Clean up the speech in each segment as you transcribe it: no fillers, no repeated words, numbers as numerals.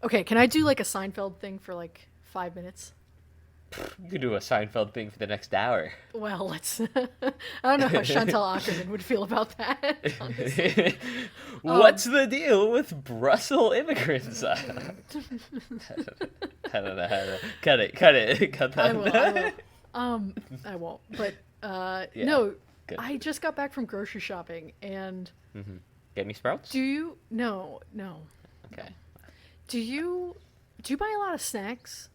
Okay, can I do like a Seinfeld thing for like 5 minutes? You could do a Seinfeld thing for the next hour. Well, let's. I don't know how Chantal Ackerman would feel about that, honestly. What's the deal with Brussels immigrants? I don't know how to cut it. Cut I that. will. I will. I won't. But Yeah, no, good. I just got back from grocery shopping, and Get me sprouts? do you? No, no. Okay. Do you buy a lot of snacks?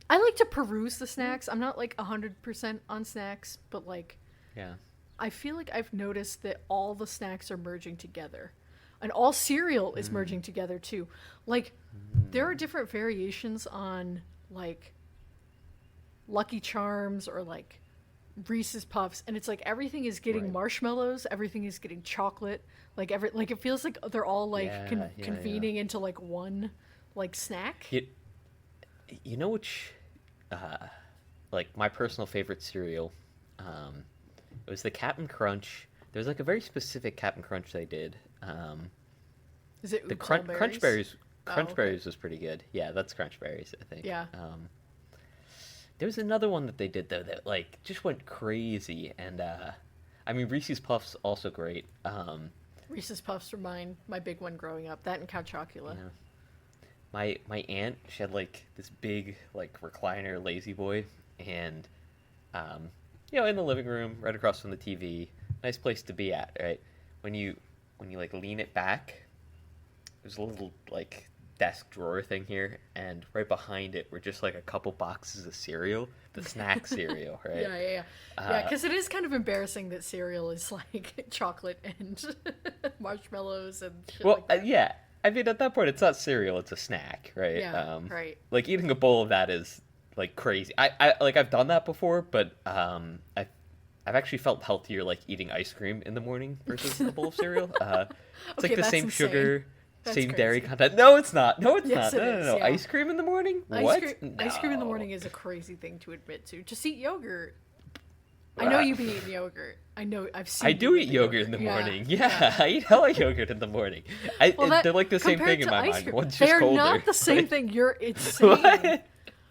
I like to peruse the snacks. I'm not like 100% on snacks, but like Yeah. I feel like I've noticed that all the snacks are merging together. And all cereal is merging together too. Like there are different variations on like Lucky Charms or like Reese's Puffs, and it's like everything is getting Right. marshmallows, everything is getting chocolate, like it feels like they're all like Yeah. convening into like one like snack. You know which, like my personal favorite cereal, it was the Captain Crunch. There's like a very specific Captain Crunch they did. Is it The Oops All Crunch Berries? Berries. Oh, Crunch okay. Berries was pretty good. Yeah, that's Crunch Berries, I think. Yeah. There was another one that they did though that like just went crazy, and I mean Reese's Puffs also great. Reese's Puffs were my big one growing up. That and Count Chocula. Yeah. My aunt, she had like this big like recliner lazy boy, and in the living room right across from the TV, nice place to be at, right? When you like lean it back, there's a little like desk drawer thing here, and right behind it were just like a couple boxes of cereal, the snack cereal, right? Yeah, because it is kind of embarrassing that cereal is like chocolate and marshmallows and shit Well, like that. yeah. I mean, at that point, it's not cereal; it's a snack, right? Yeah, right. Like eating a bowl of that is like crazy. I've done that before, but I've actually felt healthier like eating ice cream in the morning versus a bowl of cereal. It's Okay, like the that's same insane. sugar, That's same dairy crazy. content. No, it's not. No, it's Yes, not. it No, is, no. yeah. Ice cream in the morning? What? Ice cream in the No. morning is a crazy thing to admit to. Just eat yogurt. I know you've been eating yogurt. I know I've seen. I you do eat eat the yogurt in the Yeah, morning. Yeah, I eat hella yogurt in the morning. Well, that, They're like the same compared thing in to my ice mind. cream, One's just they're colder. not the same Like, thing. You're insane. What? What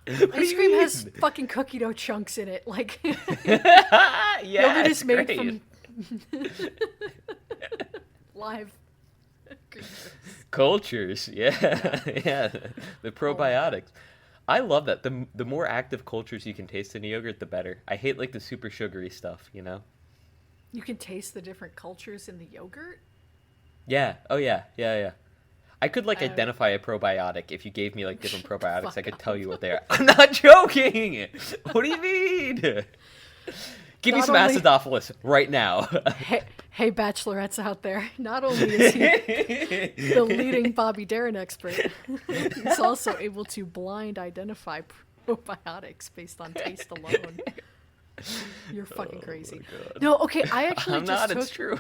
do Ice you cream has mean? fucking cookie dough chunks in it. Like Yeah, yogurt it's is made great. from live creatures. Cultures. Yeah, yeah. The probiotics. I love that. The more active cultures you can taste in a yogurt, the better. I hate like the super sugary stuff. You can taste the different cultures in the yogurt. Yeah. Oh yeah. Yeah. Yeah. I could like Uh, identify a probiotic if you gave me like different probiotics. I Fuck could off. tell you what they are. I'm not joking. What do you mean? Give me Not some only- acidophilus right now. Hey, bachelorettes out there! Not only is he the leading Bobby Darin expert, he's also able to blind identify probiotics based on taste alone. You're fucking crazy. God. No, okay. I actually I'm just not. took. It's true.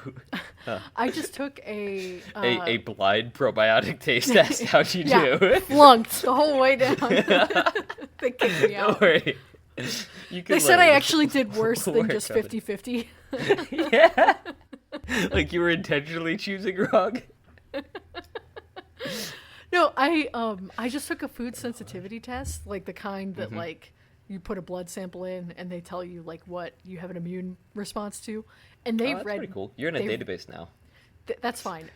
I just took a A blind probiotic taste test. How'd you yeah, do? flunked the whole way down. They kicked me Don't out. worry. You can They said I learn. actually did worse than Work just on it. 50-50. Yeah. Like you were intentionally choosing wrong. No, I just took a food sensitivity test, like the kind that like you put a blood sample in and they tell you like what you have an immune response to, and they Oh, that's read pretty cool. You're in a they- database now. that's fine.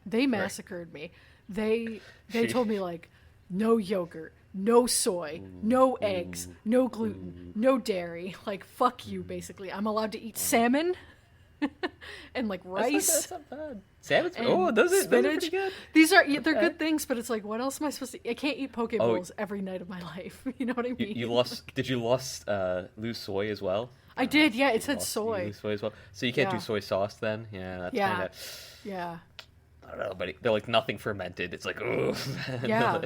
They massacred me. They Sheesh. told me like no yogurt, no soy, no eggs, no gluten, no dairy. Like fuck you, basically. I'm allowed to eat salmon and like rice. That's not bad. Salmon's. And Oh, those are spinach. pretty good. They're good things, but it's like, what else am I supposed to? I can't eat poke Oh. bowls every night of my life. You know what I mean? You lost. Did you lose soy as well? I did. Yeah, it said You soy. lose soy as well. So you can't do Yeah. soy sauce then. Yeah, that's Yeah. kind Yeah, of. I don't know, but they're like nothing fermented. It's like, ugh. yeah.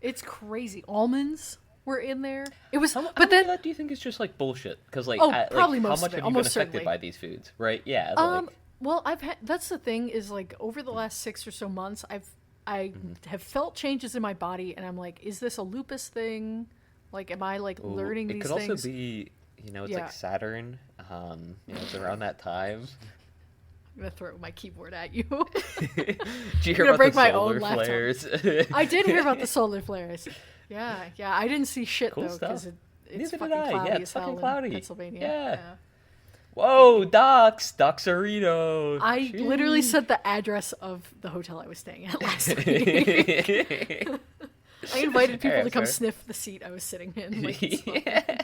It's crazy. Almonds were in there. It was, How but much of then that do you think is just like bullshit? Because like, Oh, probably how most much of it, have you been almost affected certainly. by these foods? Right? Yeah. well, I've had. That's the thing is like over the last 6 or so months, I have felt changes in my body, and I'm like, is this a lupus thing? Like, am I like Ooh, learning it these could things? also be, it's Yeah. like Saturn. It's around that time. I'm gonna throw my keyboard at you. Did you hear gonna about break the my solar own laptop. flares? I did hear about the solar flares. Yeah. I didn't see shit Cool though because stuff. it's Neither fucking did I. cloudy Yeah, as it's hell fucking in cloudy. Pennsylvania. Yeah. Whoa, Doxarito. I literally said the address of the hotel I was staying at last week. I invited people Alright, to come sorry. sniff the seat I was sitting in. Like, Yeah.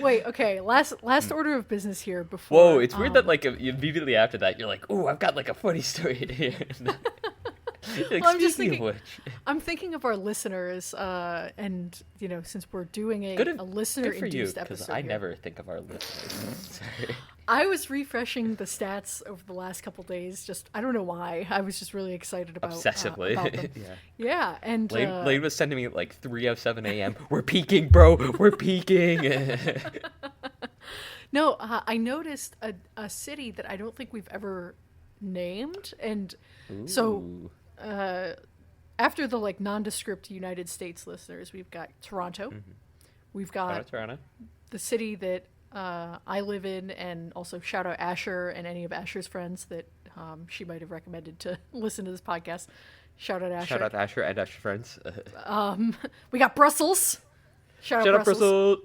wait, okay. Last order of business here before. Whoa, it's weird that like immediately after that you're like, "Oh, I've got like a funny story here." Like, Well, I'm just speaking thinking- of which, I'm thinking of our listeners, and since we're doing a good for you, listener-induced because episode, I here, never think of our listeners. Sorry. I was refreshing the stats over the last couple days. Just I don't know why. I was just really excited about Obsessively. about them. Yeah. Yeah, and Lane was sending me at like 3:07 a.m. We're peaking, bro. We're peaking. no, I noticed a city that I don't think we've ever named, and so Ooh. after the like nondescript United States listeners, we've got Toronto. We've Shout got out Toronto. the city that I live in, and also shout out Asher and any of Asher's friends that she might have recommended to listen to this podcast. Shout out Asher. Shout out Asher and Asher friends. We got Brussels. Shout Shout out out Brussels. Brussels.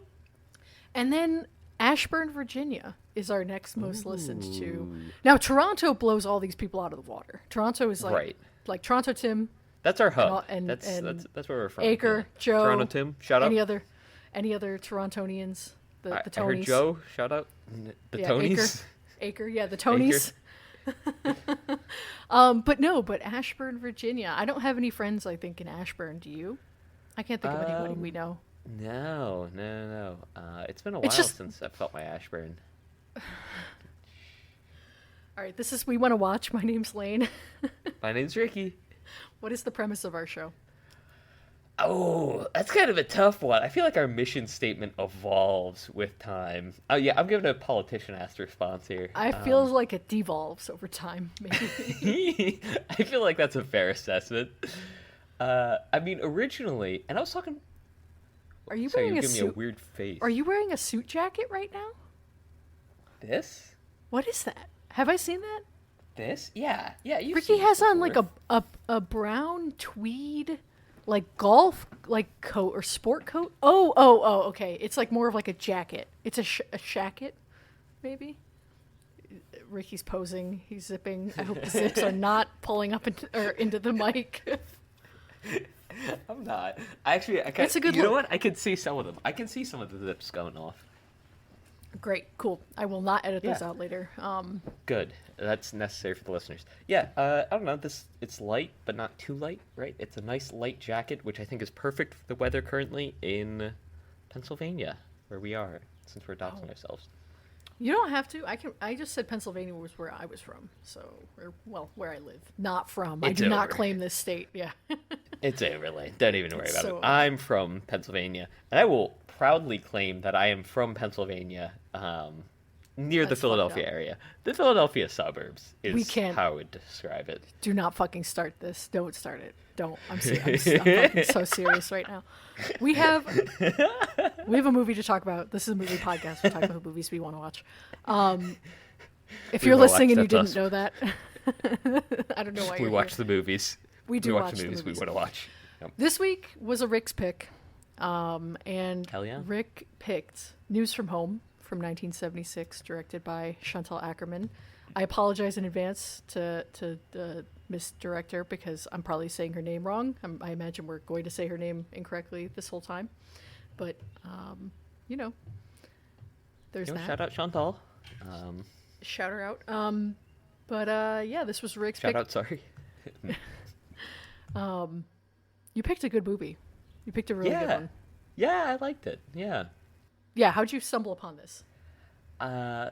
And then Ashburn, Virginia is our next most listened to. Now Toronto blows all these people out of the water. Toronto is like Right. like Toronto Tim, That's our hub. and- that's where we're from. Acre, yeah. Joe, Toronto Tim. Shout out. any other Torontonians, the I Tonys. heard Joe. Shout out. The Yeah, Tonys. Acre, yeah, the Tonys. But Ashburn, Virginia. I don't have any friends, I think, in Ashburn. Do you? I can't think of anybody we know. No. It's been a while just- since I felt my Ashburn. All right, this is We Want to Watch. My name's Lane. My name's Ricky. What is the premise of our show? Oh, that's kind of a tough one. I feel like our mission statement evolves with time. Oh yeah, I'm giving a politician-asked response here. I feel like it devolves over time, maybe. I feel like that's a fair assessment. I mean, originally, and I was talking. Are you Sorry, wearing you a give me a suit? weird face. Are you wearing a suit jacket right now? This? What is that? Have I seen that? This? Yeah. You've Ricky seen this has on like before. a brown tweed like golf like coat or sport coat. Oh, okay. It's like more of like a jacket. It's a shacket, maybe. Ricky's posing. He's zipping. I hope the zips are not pulling up into the mic. I'm not. Actually, I can. It's a good You know look. what? I can see some of them. I can see some of the zips going off. Great, cool. I will not edit those Yeah. out later. Good. That's necessary for the listeners. Yeah. I don't know. It's light, but not too light, right? It's a nice light jacket, which I think is perfect for the weather currently in Pennsylvania, where we are, since we're doxing ourselves. You don't have to. I just said Pennsylvania was where I was from. So, where I live. Not from. I It's do not over. claim this state. Yeah. It's overlay. Don't even worry It's about so it. over. I'm from Pennsylvania, and I will proudly claim that I am from Pennsylvania, near the That's Philadelphia fucked up. area. The Philadelphia suburbs is We can't- how I would describe it. Do not fucking start this. Don't start it. Don't. I'm fucking so serious right now. We have a movie to talk about. This is a movie podcast. We're talking about movies we want to watch. If We you're will listening and you accept didn't us. know that, I don't know why We you're watch here. the movies. We do watch watch the the movies we movies. want to watch. Yep. This week was a Rick's pick, and Hell yeah. Rick picked News from Home from 1976, directed by Chantal Ackerman. I apologize in advance to the Miss Director because I'm probably saying her name wrong. I imagine we're going to say her name incorrectly this whole time, but there's that. Shout out Chantal. Shout her out. Yeah, this was Rick's Shout pick. out, sorry. You picked a good movie. You picked a really good one. Yeah, I liked it. Yeah. Yeah, how'd you stumble upon this?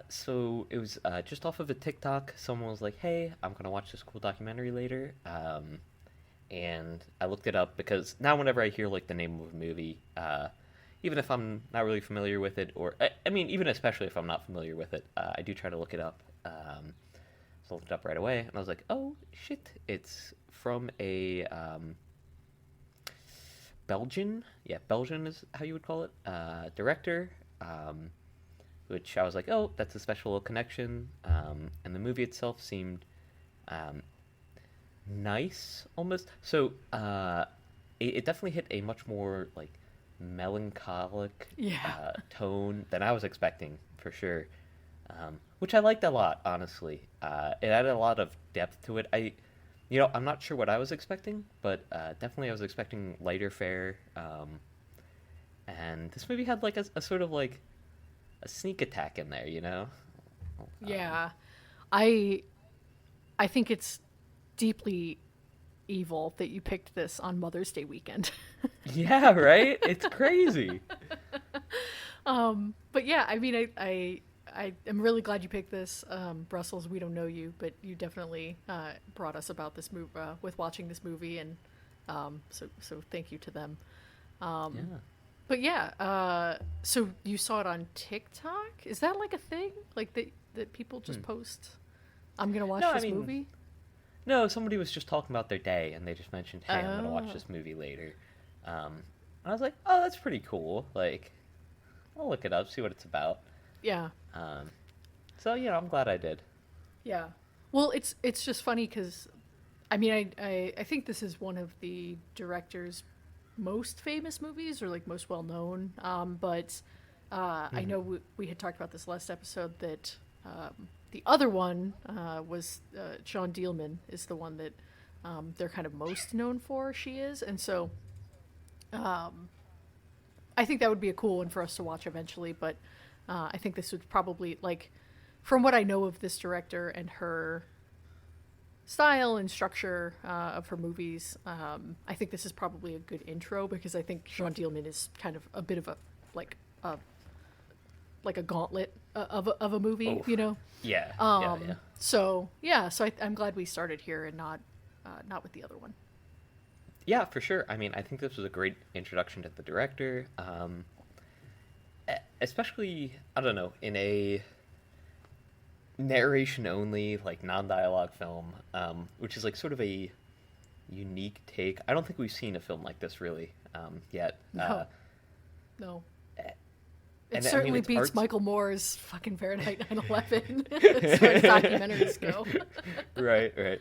So it was just off of a TikTok. Someone was like, "Hey, I'm gonna watch this cool documentary later," and I looked it up because now whenever I hear like the name of a movie, even if I'm not really familiar with it, or I mean, even especially if I'm not familiar with it, I do try to look it up. So I looked it up right away, and I was like, "Oh shit, it's from a Belgian is how you would call it, director." which I was like, oh, that's a special little connection. And the movie itself seemed um, nice, almost. So it definitely hit a much more like melancholic Yeah. tone than I was expecting, for sure. Which I liked a lot, honestly. It added a lot of depth to it. I'm not sure what I was expecting, but definitely I was expecting lighter fare. And this movie had like a sort of like a sneak attack in there, you know? Yeah. I I think it's deeply evil that you picked this on Mother's Day weekend. Yeah, right? It's crazy. But yeah, I mean, I am really glad you picked this. Brussels, we don't know you, but you definitely brought us about this movie with watching this movie, and so thank you to them. Yeah. But yeah, so you saw it on TikTok? Is that like a thing? Like that people just post? I'm gonna watch No, this movie. No, somebody was just talking about their day, and they just mentioned, "Hey, I'm gonna watch Oh. this movie later." I was like, "Oh, that's pretty cool." Like, I'll look it up, see what it's about. Yeah. Um, so I'm glad I did. Yeah. Well, it's just funny because, I mean, I think this is one of the director's most famous movies or like most well known. But I know we had talked about this last episode that the other one was John Dielman is the one that they're kind of most known for. She is, and so I think that would be a cool one for us to watch eventually. But I think this would probably like, from what I know of this director and her style and structure of her movies, I think this is probably a good intro because I think Jean Dielman is kind of a bit of a like a gauntlet of a movie, Oh, you know. yeah, yeah. So I'm glad we started here and not with the other one. Yeah, for sure. I mean, I think this was a great introduction to the director, especially, I don't know, in a narration only, like non-dialogue film, which is like sort of a unique take. I don't think we've seen a film like this really yet. No, no. And, It I mean, certainly it's beats arts- Michael Moore's fucking Fahrenheit 9/11 as far as documentaries go. Right, right.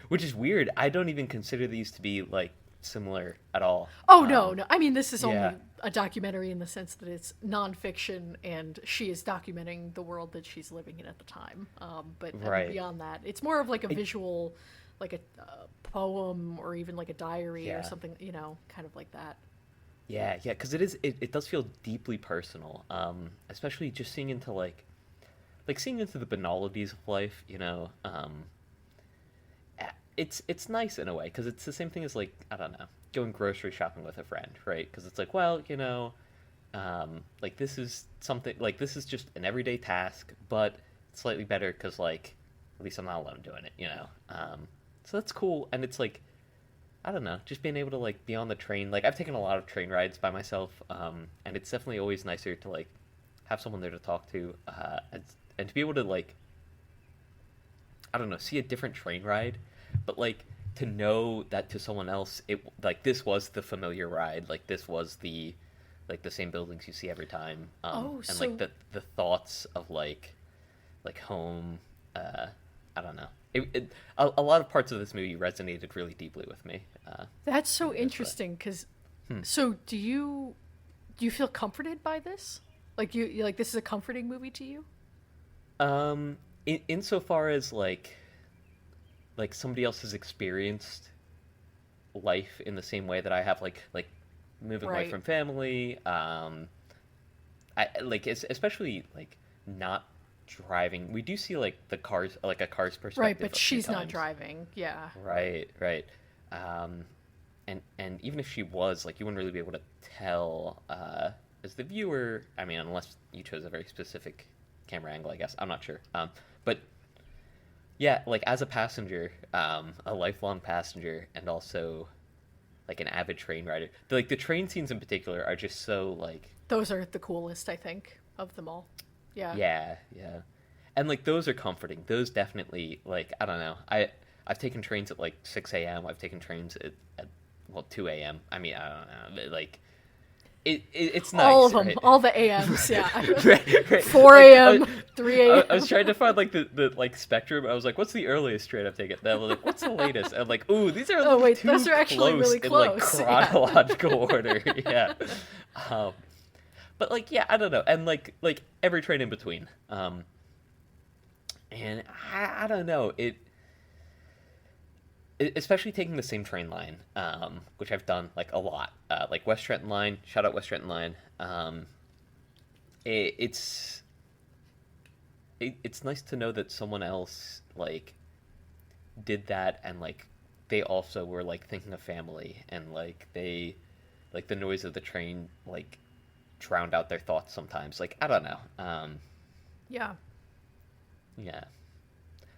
Which is weird. I don't even consider these to be like similar at all. Oh no, no. I mean, this is yeah. only a documentary in the sense that it's nonfiction, and she is documenting the world that she's living in at the time. But I mean, Right. beyond that, it's more of like a visual, like a poem or even like a diary or Yeah. something. You know, kind of like that. Yeah, yeah, because it does feel deeply personal, especially just seeing into like seeing into the banalities of life. It's nice in a way because it's the same thing as like I don't know going grocery shopping with a friend, right? Because it's like well like this is something like this is just an everyday task, but it's slightly better because like at least I'm not alone doing it. So that's cool, and it's like. I don't know, just being able to like be on the train. Like I've taken a lot of train rides by myself, and it's definitely always nicer to like have someone there to talk to, and to be able to like I don't know, see a different train ride, but like to know that to someone else, it like this was the familiar ride, like this was the same buildings you see every time, and so like the thoughts of like home. I don't know. A lot of parts of this movie resonated really deeply with me. That's so interesting because. So do you feel comforted by this? Like you like this is a comforting movie to you? Insofar as like somebody else has experienced life in the same way that I have, like moving away Right. from family. I like especially like not driving. We do see like the cars, like a car's perspective, Right, a but few she's not times. driving. Yeah. Right, right. And even if she was, like, you wouldn't really be able to tell as the viewer. I mean, unless you chose a very specific camera angle, I guess. I'm not sure. But yeah, like as a passenger, a lifelong passenger, and also like an avid train rider. The train scenes in particular are just so like Those are the coolest, I think, of them all. Yeah. yeah, yeah. And like those are comforting. Those definitely like I don't know. I've taken trains at like 6 a.m. I've taken trains at well 2 a.m. I mean I don't know. But, like it's nice. All of them, right? all the AMs, yeah. Right. 4 a.m., 3 a.m. I was trying to find like the like spectrum. I was like, what's the earliest train I've taken? Then I was like, what's the latest? And I'm like, ooh, these are Oh, wait, too those are actually really in like close. chronological order. Yeah. But like, yeah, I don't know, and like every train in between. And I don't know especially taking the same train line, which I've done like a lot, like West Trenton line, shout out West Trenton line. It's nice to know that someone else like did that, and like they also were like thinking of family, and like they like the noise of the train like drowned out their thoughts sometimes. Like I don't know. Yeah. Yeah.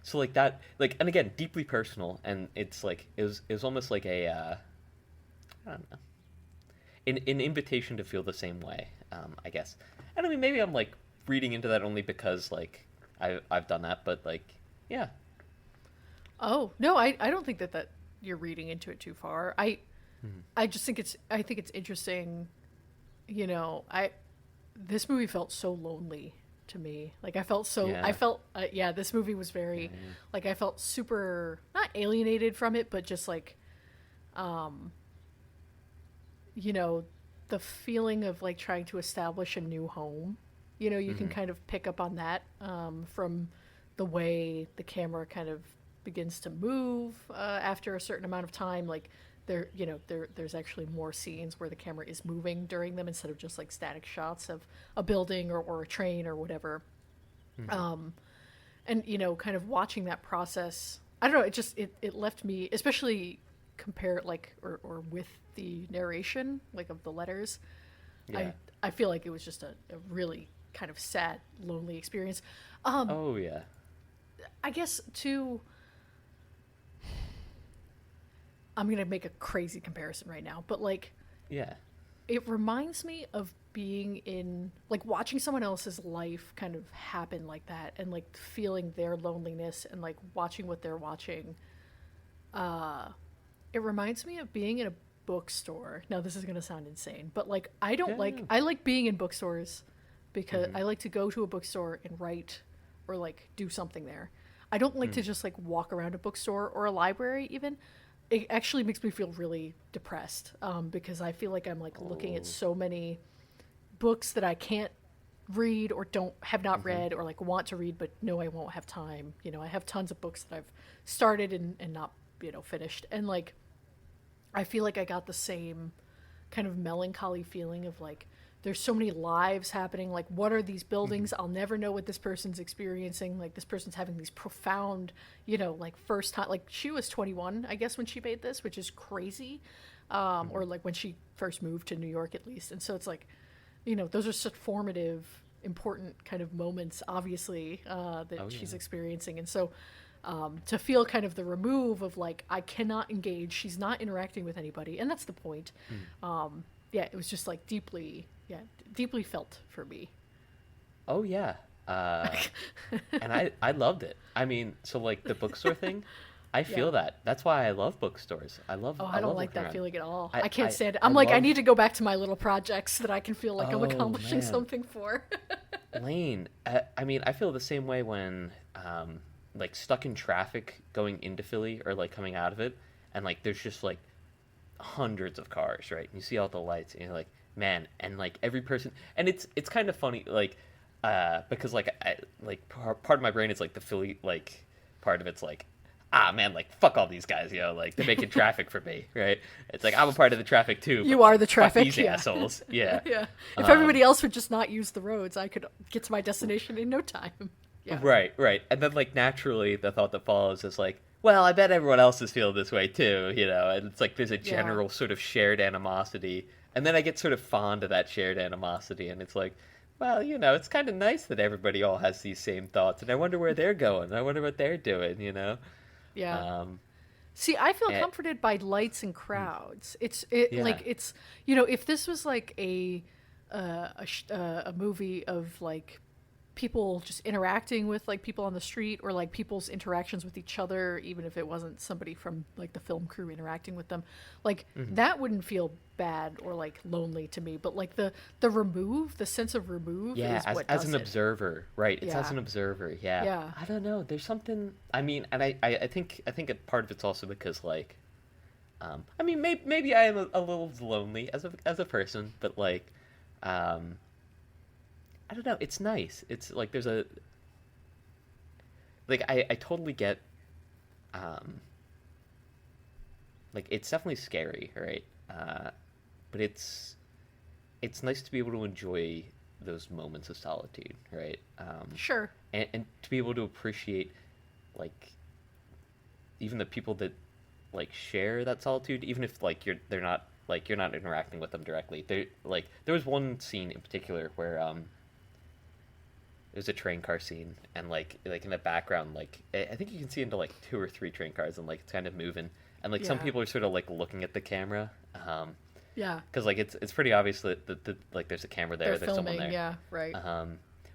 So like that, like, and again, deeply personal, and it's like it was almost like a I don't know, an invitation to feel the same way, I guess. And I mean, maybe I'm like reading into that only because like I've done that, but like, yeah. Oh no, I don't think that you're reading into it too far. I just think it's interesting. You know, this movie felt so lonely to me. Like I felt this movie was very like I felt super not alienated from it, but just like you know, the feeling of like trying to establish a new home. You know, you can kind of pick up on that from the way the camera kind of begins to move after a certain amount of time. Like there's actually more scenes where the camera is moving during them instead of just like static shots of a building or a train or whatever. And you know, kind of watching that process, I don't know, it left me, especially compare like or with the narration like of the letters. Yeah. I feel like it was just a really kind of sad, lonely experience. Oh yeah. I guess too. I'm going to make a crazy comparison right now, but like, yeah, it reminds me of being in, like, watching someone else's life kind of happen like that and like feeling their loneliness and like watching what they're watching. It reminds me of being in a bookstore. Now, this is going to sound insane, but like, I like being in bookstores because I like to go to a bookstore and write or like do something there. I don't like to just like walk around a bookstore or a library even. It actually makes me feel really depressed because I feel like I'm like looking at so many books that I can't read or have not read or like want to read, but no, I won't have time. You know, I have tons of books that I've started and not, you know, finished. And like, I feel like I got the same kind of melancholy feeling of like, there's so many lives happening. Like, what are these buildings? I'll never know what this person's experiencing. Like, this person's having these profound, you know, like first time, like she was 21, I guess, when she made this, which is crazy. Or like when she first moved to New York, at least. And so it's like, you know, those are such formative, important kind of moments, obviously, that she's experiencing. And so to feel kind of the remove of like, I cannot engage. She's not interacting with anybody. And that's the point. Yeah, it was just like deeply felt for me. Oh yeah. And I loved it. I mean, so like the bookstore thing, I feel that. That's why I love bookstores. I don't like that around. feeling at all. I can't stand it. I need to go back to my little projects so that I can feel like I'm accomplishing something for. Lane, I mean, I feel the same way when like stuck in traffic going into Philly or like coming out of it, and like there's just like hundreds of cars, right? And you see all the lights, and you're like, man, and like every person, and it's kind of funny, like because like part of my brain is like the Philly like part of it's like, man, like fuck all these guys, you know, like they're making traffic for me, right? It's like I'm a part of the traffic too. You are the traffic, fuck these assholes. Yeah. Yeah. If everybody else would just not use the roads, I could get to my destination in no time. Yeah. Right. And then like naturally the thought that follows is like, well, I bet everyone else is feeling this way too, you know, and it's like there's a general sort of shared animosity. And then I get sort of fond of that shared animosity, and it's like, well, you know, it's kind of nice that everybody all has these same thoughts, and I wonder where they're going. I wonder what they're doing, you know? Yeah. See, I feel comforted by lights and crowds. Like it's, you know, if this was like a movie of like, people just interacting with like people on the street, or like people's interactions with each other, even if it wasn't somebody from like the film crew interacting with them, like that wouldn't feel bad or like lonely to me. But like the sense of remove Yeah, is what as does an it. observer, right? It's as Yeah. an observer. Yeah. Yeah. I don't know. There's something. I mean, and I think a part of it's also because like, I mean, maybe I am a little lonely as a person, but like, I don't know. It's nice. It's like there's a like I totally get, um, like it's definitely scary, right? But it's nice to be able to enjoy those moments of solitude, right? Sure. And to be able to appreciate like even the people that like share that solitude, even if like you're not interacting with them directly. There was one scene in particular where there's a train car scene, and like in the background, like I think you can see into like two or three train cars, and like it's kind of moving, and like some Yeah. people are sort of like looking at the camera, Yeah. because like it's pretty obvious that like there's a camera there, They're there's someone filming. there, Yeah. Right.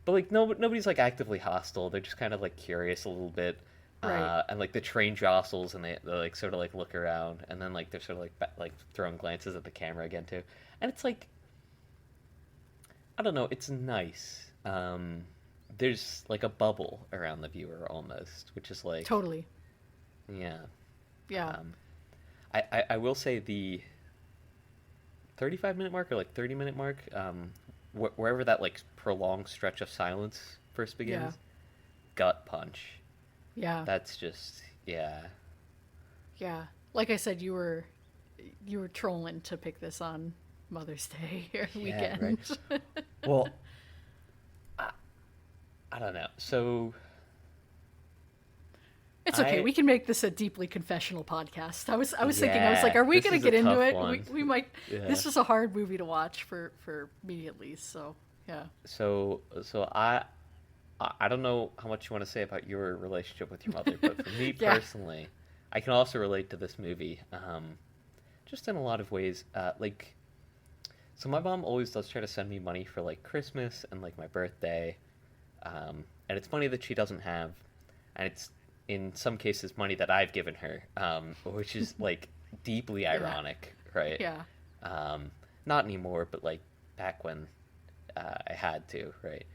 but like nobody's like actively hostile. They're just kind of like curious a little bit, Right. and like the train jostles, and they like sort of like look around, and then like they're sort of like like throwing glances at the camera again too, and it's like I don't know, it's nice. There's like a bubble around the viewer almost, which is like Totally. yeah. Yeah. I will say the 35-minute mark or like 30-minute mark, wherever that like prolonged stretch of silence first begins, Yeah. gut punch. Yeah. That's just yeah. Yeah. Like I said, you were trolling to pick this on Mother's Day or Yeah, weekend. right. Well, I don't know. So It's okay. I We can make this a deeply confessional podcast. I was thinking, I was yeah, like, are we this going is to a get into tough it? one. We might. Yeah. This was a hard movie to watch for me at least. So yeah. So I don't know how much you want to say about your relationship with your mother, but for me Yeah. personally, I can also relate to this movie, just in a lot of ways. Like, so my mom always does try to send me money for like Christmas and like my birthday, and it's money that she doesn't have, and it's in some cases money that I've given her, which is like deeply ironic, right? Yeah. Not anymore, but like back when I had to, right?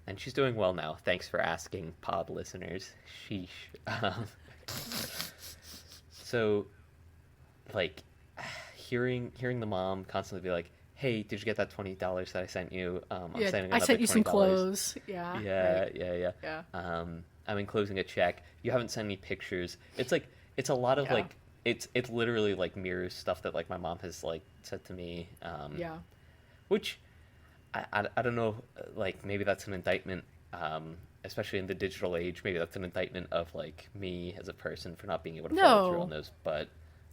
And she's doing well now. Thanks for asking, pod listeners. Sheesh. So, like, hearing the mom constantly be like, "Hey, did you get that $20 that I sent you? I'm Yeah. sending I another sent you some $20." clothes. Yeah. Yeah, Right. yeah. Yeah. I'm enclosing a check. You haven't sent any pictures. It's like it's a lot of Yeah. like it's literally like mirrors stuff that like my mom has like said to me. Yeah. Which I don't know, like maybe that's an indictment, especially in the digital age. Maybe that's an indictment of like me as a person for not being able to follow through No. on those. But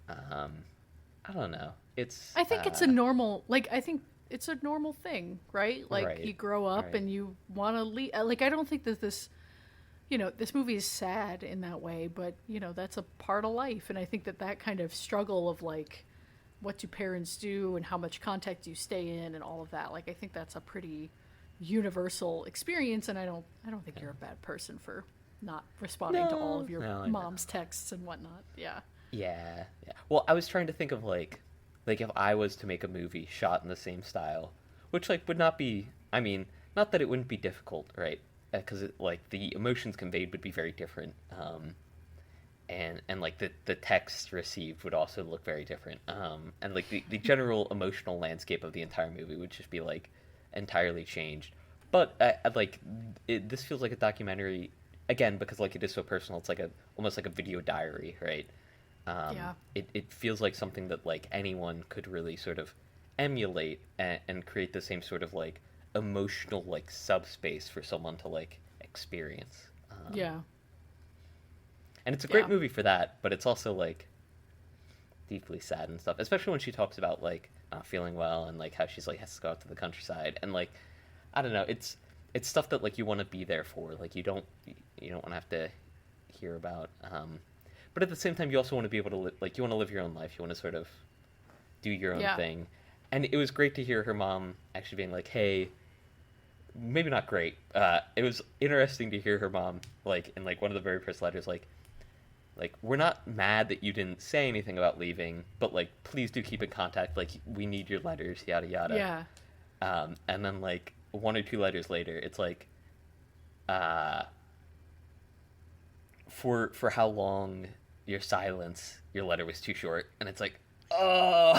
I don't know. It's I think it's a normal, like, I think it's a normal thing, right? Like, Right, you grow up right. and you want to leave. Like, I don't think that this, this movie is sad in that way, but, that's a part of life. And I think that kind of struggle of, like, what do parents do and how much contact do you stay in and all of that. Like, I think that's a pretty universal experience. And I don't think you're a bad person for not responding to all of your No, I know. mom's texts and whatnot. Yeah. Yeah, yeah. Well, I was trying to think of like if I was to make a movie shot in the same style, which like would not be. I mean, not that it wouldn't be difficult, right? Because like the emotions conveyed would be very different, and like the text received would also look very different, and like the general emotional landscape of the entire movie would just be like entirely changed. But this feels like a documentary again because like it is so personal. It's like almost like a video diary, right? Yeah. It feels like something that like anyone could really sort of emulate and create the same sort of like emotional like subspace for someone to like experience. Yeah. And it's a great Yeah. movie for that, but it's also like deeply sad and stuff, especially when she talks about like not feeling well and like how she's like has to go out to the countryside and like I don't know, it's stuff that like you want to be there for, like you don't want to have to hear about. But at the same time, you also want to be able to like you want to live your own life. You want to sort of do your own Yeah. thing. And it was great to hear her mom actually being like, "Hey, maybe not great. It was interesting to hear her mom, like, in, like, one of the very first letters, like, we're not mad that you didn't say anything about leaving, but, like, please do keep in contact. Like, we need your letters, yada, yada. Yeah. And then, like, one or two letters later, it's like, uh, for how long your silence, your letter was too short. And it's like, oh,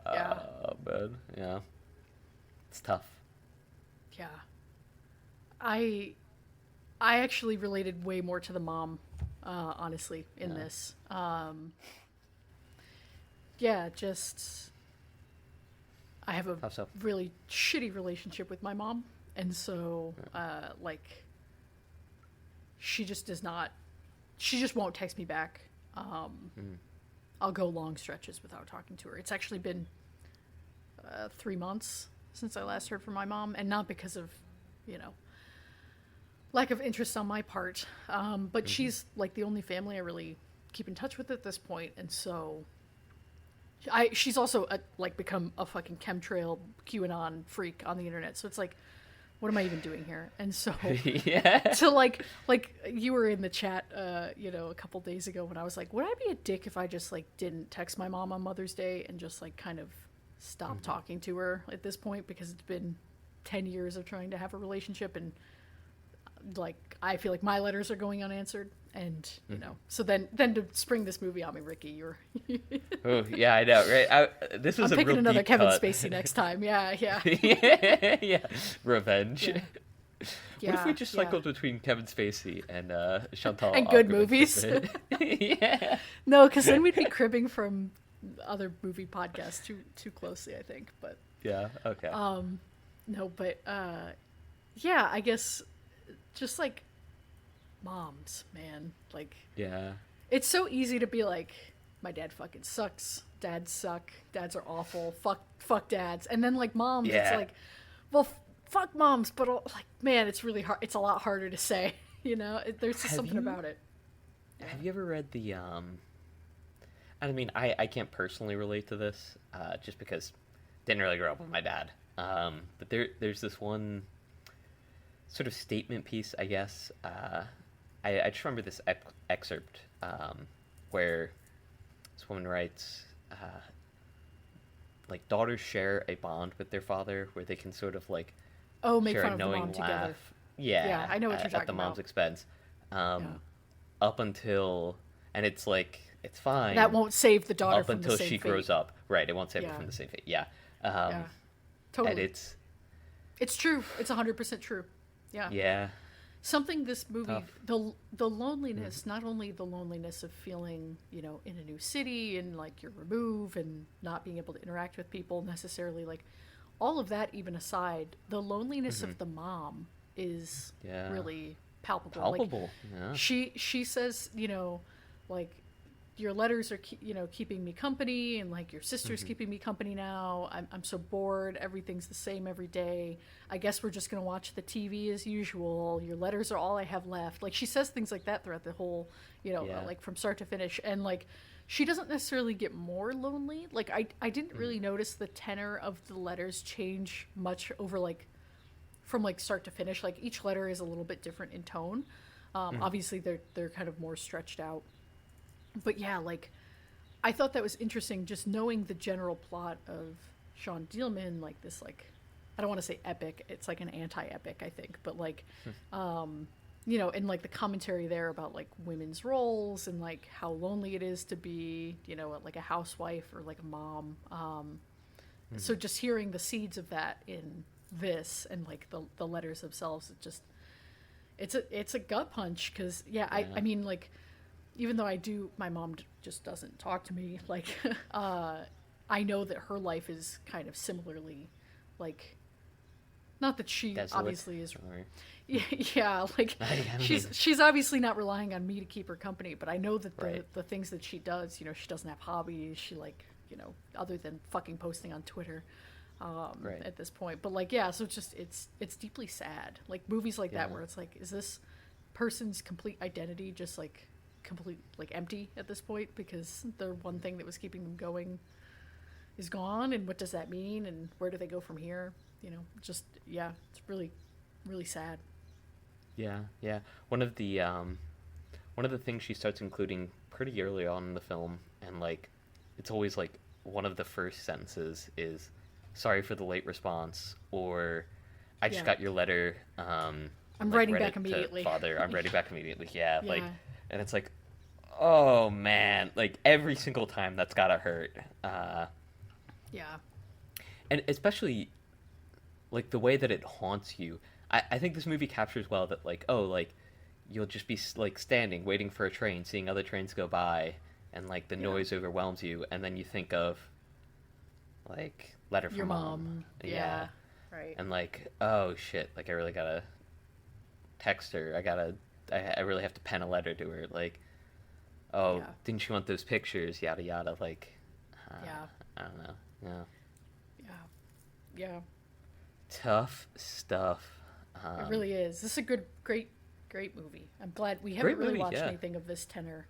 Yeah. man. Yeah. It's tough. Yeah. I actually related way more to the mom, honestly, in this. Yeah, just I have a How so? really shitty relationship with my mom, and so like she just does not. She just won't text me back. I'll go long stretches without talking to her. It's actually been 3 months since I last heard from my mom, and not because of, you know, lack of interest on my part. But she's like the only family I really keep in touch with at this point, and so she's also like become a fucking chemtrail QAnon freak on the internet. So it's like, what am I even doing here? And so Yeah. to like you were in the chat, you know, a couple days ago when I was like, would I be a dick if I just like didn't text my mom on Mother's Day and just like kind of stop talking to her at this point, because it's been 10 years of trying to have a relationship, and like I feel like my letters are going unanswered, and you know, so then to spring this movie on me, Ricky, you're Oh, yeah, I know, right? This was I'm a picking real another deep Kevin cut. Spacey next time. Yeah. Yeah, yeah. Revenge. Yeah. What if we just cycled yeah. between Kevin Spacey and Chantal And good Ackerman for a movies. bit? Yeah. No, because then we'd be cribbing from other movie podcasts too closely, I think. But Yeah, okay. no, but yeah, I guess just like moms, man. Like Yeah. it's so easy to be like, my dad fucking sucks. Dads suck. Dads are awful. Fuck dads. And then like moms, it's Yeah. like, well, fuck moms, but like, man, it's really hard. It's a lot harder to say. You know, there's just Have something you- about it. Have you ever read the I mean, I can't personally relate to this, just because didn't really grow up with my dad. But there's this one sort of statement piece, I guess. I just remember this excerpt where this woman writes, like, daughters share a bond with their father where they can sort of like Oh, make share fun a of the knowing mom together. laugh. Yeah, Yeah, I know what you're at talking the mom's about. expense. Up until, and it's like, it's fine. That won't save the daughter up from until the same she fate. grows up. Right, it won't save her Yeah. from the same fate. Yeah. Yeah, And totally. it's, True. It's 100% true. Yeah. yeah. Something this movie, Tough. the loneliness, not only the loneliness of feeling, you know, in a new city and like you're removed and not being able to interact with people necessarily, like all of that even aside, the loneliness of the mom is Yeah. really palpable. Palpable. Yeah. Like, she says, you know, like, your letters are you know, keeping me company, and like your sister's keeping me company now. I'm so bored. Everything's the same every day. I guess we're just gonna watch the TV as usual. Your letters are all I have left. Like, she says things like that throughout the whole, you know, Yeah. like from start to finish. And like, she doesn't necessarily get more lonely. Like, I didn't really notice the tenor of the letters change much over like from like start to finish. Like, each letter is a little bit different in tone. Obviously they're kind of more stretched out. But yeah, like, I thought that was interesting, just knowing the general plot of Sean Dielman, like this, like, I don't want to say epic, it's like an anti-epic, I think, but like, you know, and like the commentary there about like women's roles and like how lonely it is to be, you know, like a housewife or like a mom. So just hearing the seeds of that in this and like the letters themselves, it just, it's a gut punch, because I mean, like, even though my mom just doesn't talk to me, like, I know that her life is kind of similarly, like, not that she Desolate. obviously is, Sorry. yeah, like, she's obviously not relying on me to keep her company, but I know that the things that she does, you know, she doesn't have hobbies, she, like, you know, other than fucking posting on Twitter, at this point. But like, yeah, so it's deeply sad. Like, movies like that where it's like, is this person's complete identity just like complete, like, empty at this point, because the one thing that was keeping them going is gone, and what does that mean, and where do they go from here? just yeah, it's really, really sad. Yeah, yeah. One of the things she starts including pretty early on in the film, and like, it's always like one of the first sentences is, "Sorry for the late response," or "I just Yeah. got your letter. I'm like, writing read back it to immediately." Father. I'm writing back immediately." Yeah, like, Yeah. and it's like, oh man, like every single time that's gotta hurt. Yeah. And especially like the way that it haunts you. I think this movie captures well that like, oh, like you'll just be like standing waiting for a train, seeing other trains go by, and like the Yeah. noise overwhelms you, and then you think of like letter from Your mom. Yeah. Right. And like, oh shit, like I really gotta text her. I really have to pen a letter to her. Like, oh, Yeah. didn't you want those pictures? Yada yada. Like, Yeah. I don't know. Yeah. Yeah. Yeah. Tough stuff. It really is. This is a great movie. I'm glad we haven't Great really movie, watched yeah. anything of this tenor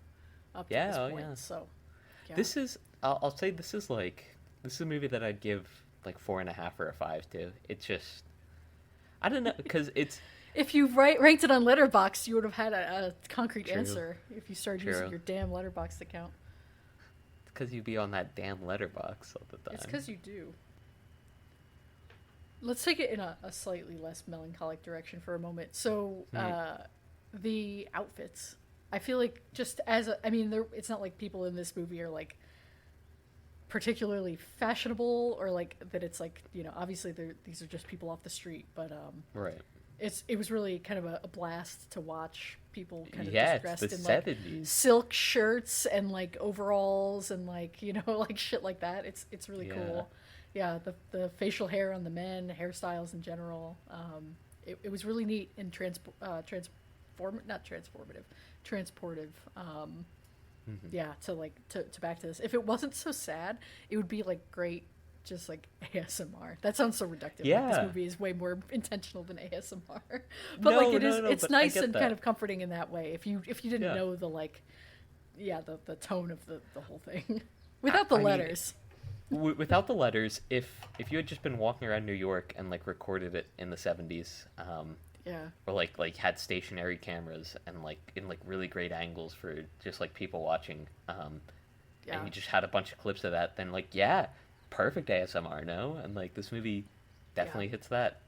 up to Yeah, this oh, point. yeah. So, yeah. This is, I'll say this is a movie that I'd give like 4.5 or a 5 to. It's just, I don't know, because it's, If you ranked it on Letterboxd, you would have had a concrete True. answer if you started True. using your damn Letterboxd account. because you'd be on that damn letterbox all the time. It's because you do. Let's take it in a slightly less melancholic direction for a moment. So, the outfits. I feel like it's not like people in this movie are like particularly fashionable or like that. It's like obviously these are just people off the street, but Right. it was really kind of a blast to watch people kind of Yeah, just dressed it's in the like 70s. silk shirts and like overalls and like like shit like that. It's really Yeah. cool. Yeah, the facial hair on the men, hairstyles in general. It was really neat and transportive. Yeah, to back to this. If it wasn't so sad, it would be like great, just like ASMR. That sounds so reductive. Like, Yeah. this movie is way more intentional than ASMR. But No, like it no, is, no, it's but I nice get and that. kind of comforting in that way. If you didn't Yeah. know the like, the tone of the whole thing, without the I mean, letters. Without the letters, if you had just been walking around New York and like recorded it in the 70s, Yeah. or like had stationary cameras and like in like really great angles for just like people watching, Yeah. and you just had a bunch of clips of that, then like perfect ASMR, no? And like this movie definitely hits that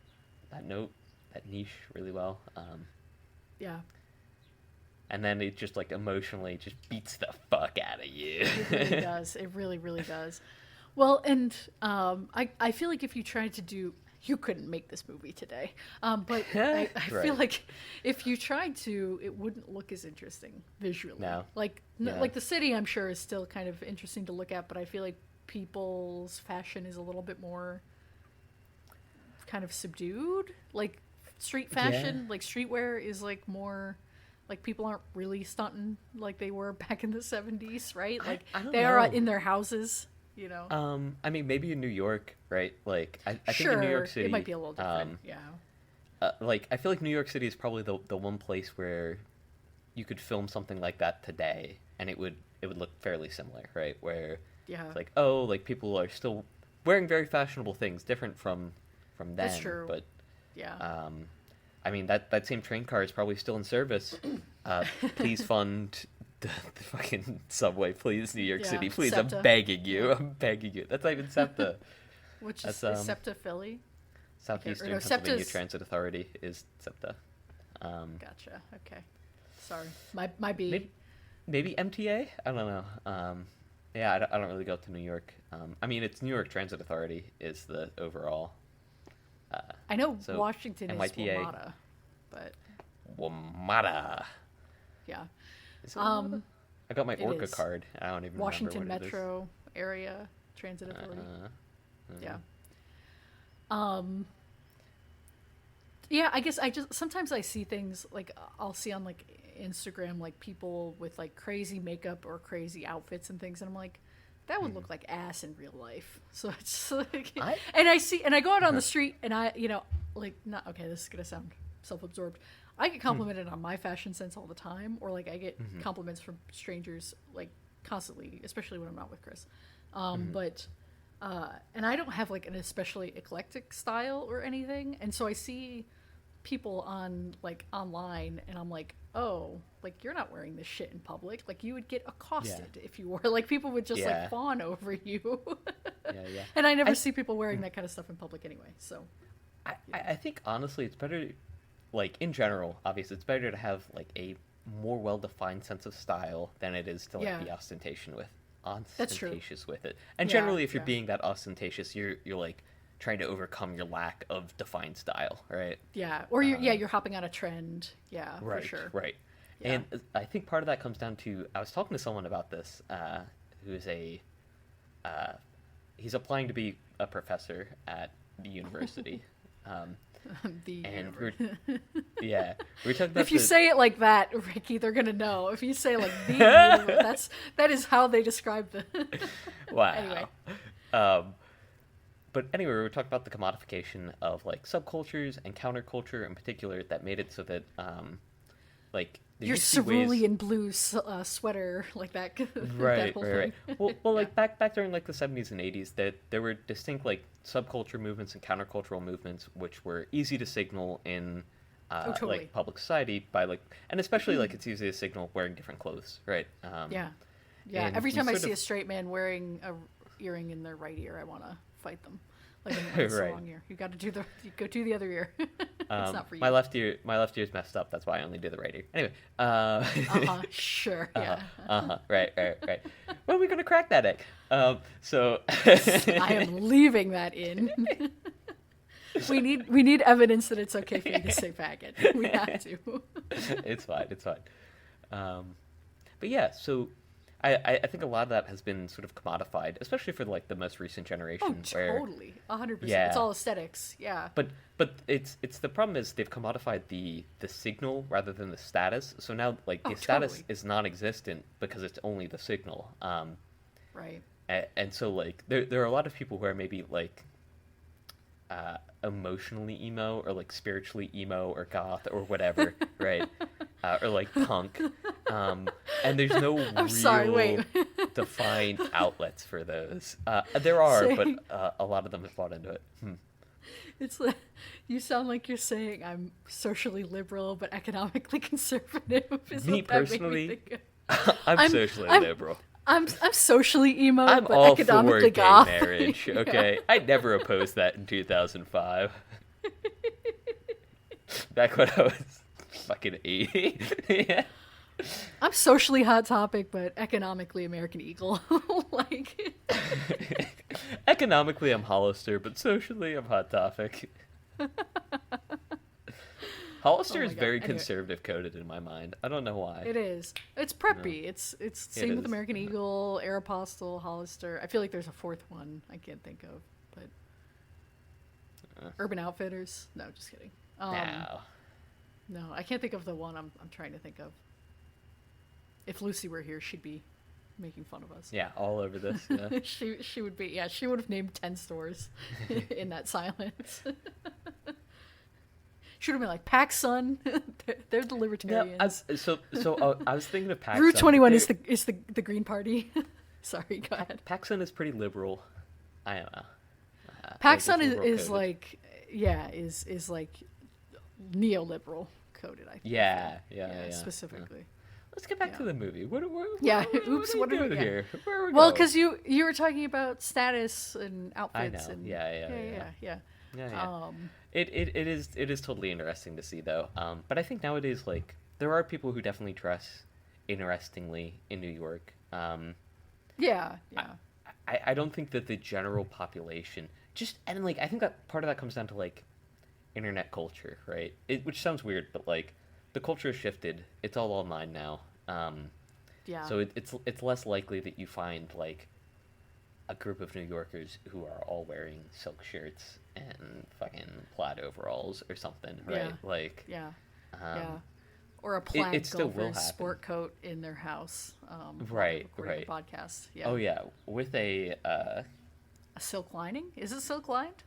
note, that niche really well. Yeah. And then it just like emotionally just beats the fuck out of you. It really does. It really, really does. Well, and I feel like if you tried to do, you couldn't make this movie today. But I Right. feel like if you tried to, it wouldn't look as interesting visually. No. Like Yeah. like the city, I'm sure is still kind of interesting to look at, but I feel like people's fashion is a little bit more kind of subdued. Like street fashion, like streetwear is like more. Like people aren't really stunting like they were back in the 70s, right? Like I don't they are know. in their houses, I mean, maybe in New York, right? Like, I sure, think in New York City, it might be a little different. Yeah, like, I feel like New York City is probably the one place where you could film something like that today, and it would look fairly similar, right? Where yeah, it's like, oh, like people are still wearing very fashionable things, different from then. That's true. But yeah, I mean, that same train car is probably still in service. Please fund the fucking subway, please, New York Yeah, City, please. SEPTA. I'm begging you. I'm begging you. That's not even SEPTA. which that's, is SEPTA Philly. Southeastern no, Pennsylvania SEPTA's- Transit Authority is SEPTA. Gotcha. Okay, sorry, my B. Maybe MTA? I don't know. Yeah, I don't really go to New York. I mean, it's New York Transit Authority is the overall. I know so Washington MITA. is WMATA, but WMATA. yeah, Is it WMATA? I got my it Orca is. card. I don't even Washington remember what Metro Area Transit Authority. it is. Yeah. Yeah, I guess sometimes I see things like I'll see on like Instagram like people with like crazy makeup or crazy outfits and things, and I'm like, that would look like ass in real life. So it's like, and I go out on the street and not okay. This is gonna sound self-absorbed. I get complimented on my fashion sense all the time, or like I get compliments from strangers like constantly, especially when I'm not with Chris. But And I don't have like an especially eclectic style or anything, and so I see people on like online, and I'm like, oh, like you're not wearing this shit in public. Like you would get accosted if you wore. Like people would just like fawn over you. Yeah. And I never see people wearing that kind of stuff in public anyway. So I think honestly, it's better. Like in general, obviously, it's better to have like a more well-defined sense of style than it is to like be ostentatious with it. And generally, if you're being that ostentatious, you're like trying to overcome your lack of defined style, right? Yeah, or you're hopping on a trend. Yeah, right, for sure. Right. Yeah. And I think part of that comes down to, I was talking to someone about this, who's he's applying to be a professor at the university. We're talking about if you say it like that, Ricky, they're gonna know. If you say like the that is how they describe the wow. Anyway. But anyway, we were talking about the commodification of like subcultures and counterculture in particular that made it so that like your cerulean blue sweater like that. Right. Well, like back during like the 70s and 80s, that there were distinct like subculture movements and countercultural movements which were easy to signal in totally. like public society by like, and especially like it's easy to signal wearing different clothes, right? Yeah. Every time I see a straight man wearing a earring in their right ear, I want to fight them. Like it's the wrong ear. You got to go to the other ear. It's not for you. My left ear's messed up. That's why I only do the right ear. Anyway. Sure. Yeah. Right. When are we gonna crack that egg? So. I am leaving that in. We need evidence that it's okay for you to say faggot. We have to. It's fine. But yeah, so. I think a lot of that has been sort of commodified, especially for like the most recent generation. Totally, 100%. It's all aesthetics, yeah. But it's the problem is they've commodified the signal rather than the status. So now like the status is non-existent because it's only the signal. Right. And so like there are a lot of people who are maybe like emotionally emo or like spiritually emo or goth or whatever, right? Or like punk. And there's no real defined outlets for those. There are, but a lot of them have bought into it. It's like, you sound like you're saying I'm socially liberal but economically conservative. Me personally, I'm socially liberal. I'm socially emo, I'm but all economically for gay goth. marriage. Okay, I never opposed that in 2005. Back when I was fucking 80. Yeah. I'm socially Hot Topic, but economically American Eagle. Like, economically I'm Hollister, but socially I'm Hot Topic. Hollister is very conservative coded in my mind. I don't know why. It is. It's preppy. It's same with American Eagle, Aeropostale, Hollister. I feel like there's a fourth one I can't think of, but Urban Outfitters. No, just kidding. No, I can't think of the one I'm trying to think of. If Lucy were here, she'd be making fun of us. Yeah, all over this. Yeah. she would be. Yeah, she would have named 10 stores in that silence. Should have been like PacSun. They're the libertarians. Yeah, I was thinking of PacSun. Rue 21 is the Green Party. Sorry, go ahead. PacSun is pretty liberal. I don't know. PacSun is like neoliberal coded. I think. Yeah. Specifically. Let's get back to the movie. What are we doing here? Where are we going? Because you were talking about status and outfits. I know. And, Yeah. It is totally interesting to see though. But I think nowadays like there are people who definitely dress interestingly in New York. I don't think that the general population I think that part of that comes down to like internet culture, right? Which sounds weird, but like the culture has shifted. It's all online now. So it's less likely that you find like a group of New Yorkers who are all wearing silk shirts and fucking plaid overalls or something, right? Or a plaid golfer sport coat in their house. Right. Podcast. Yeah. Oh yeah, with a silk lining. Is it silk lined?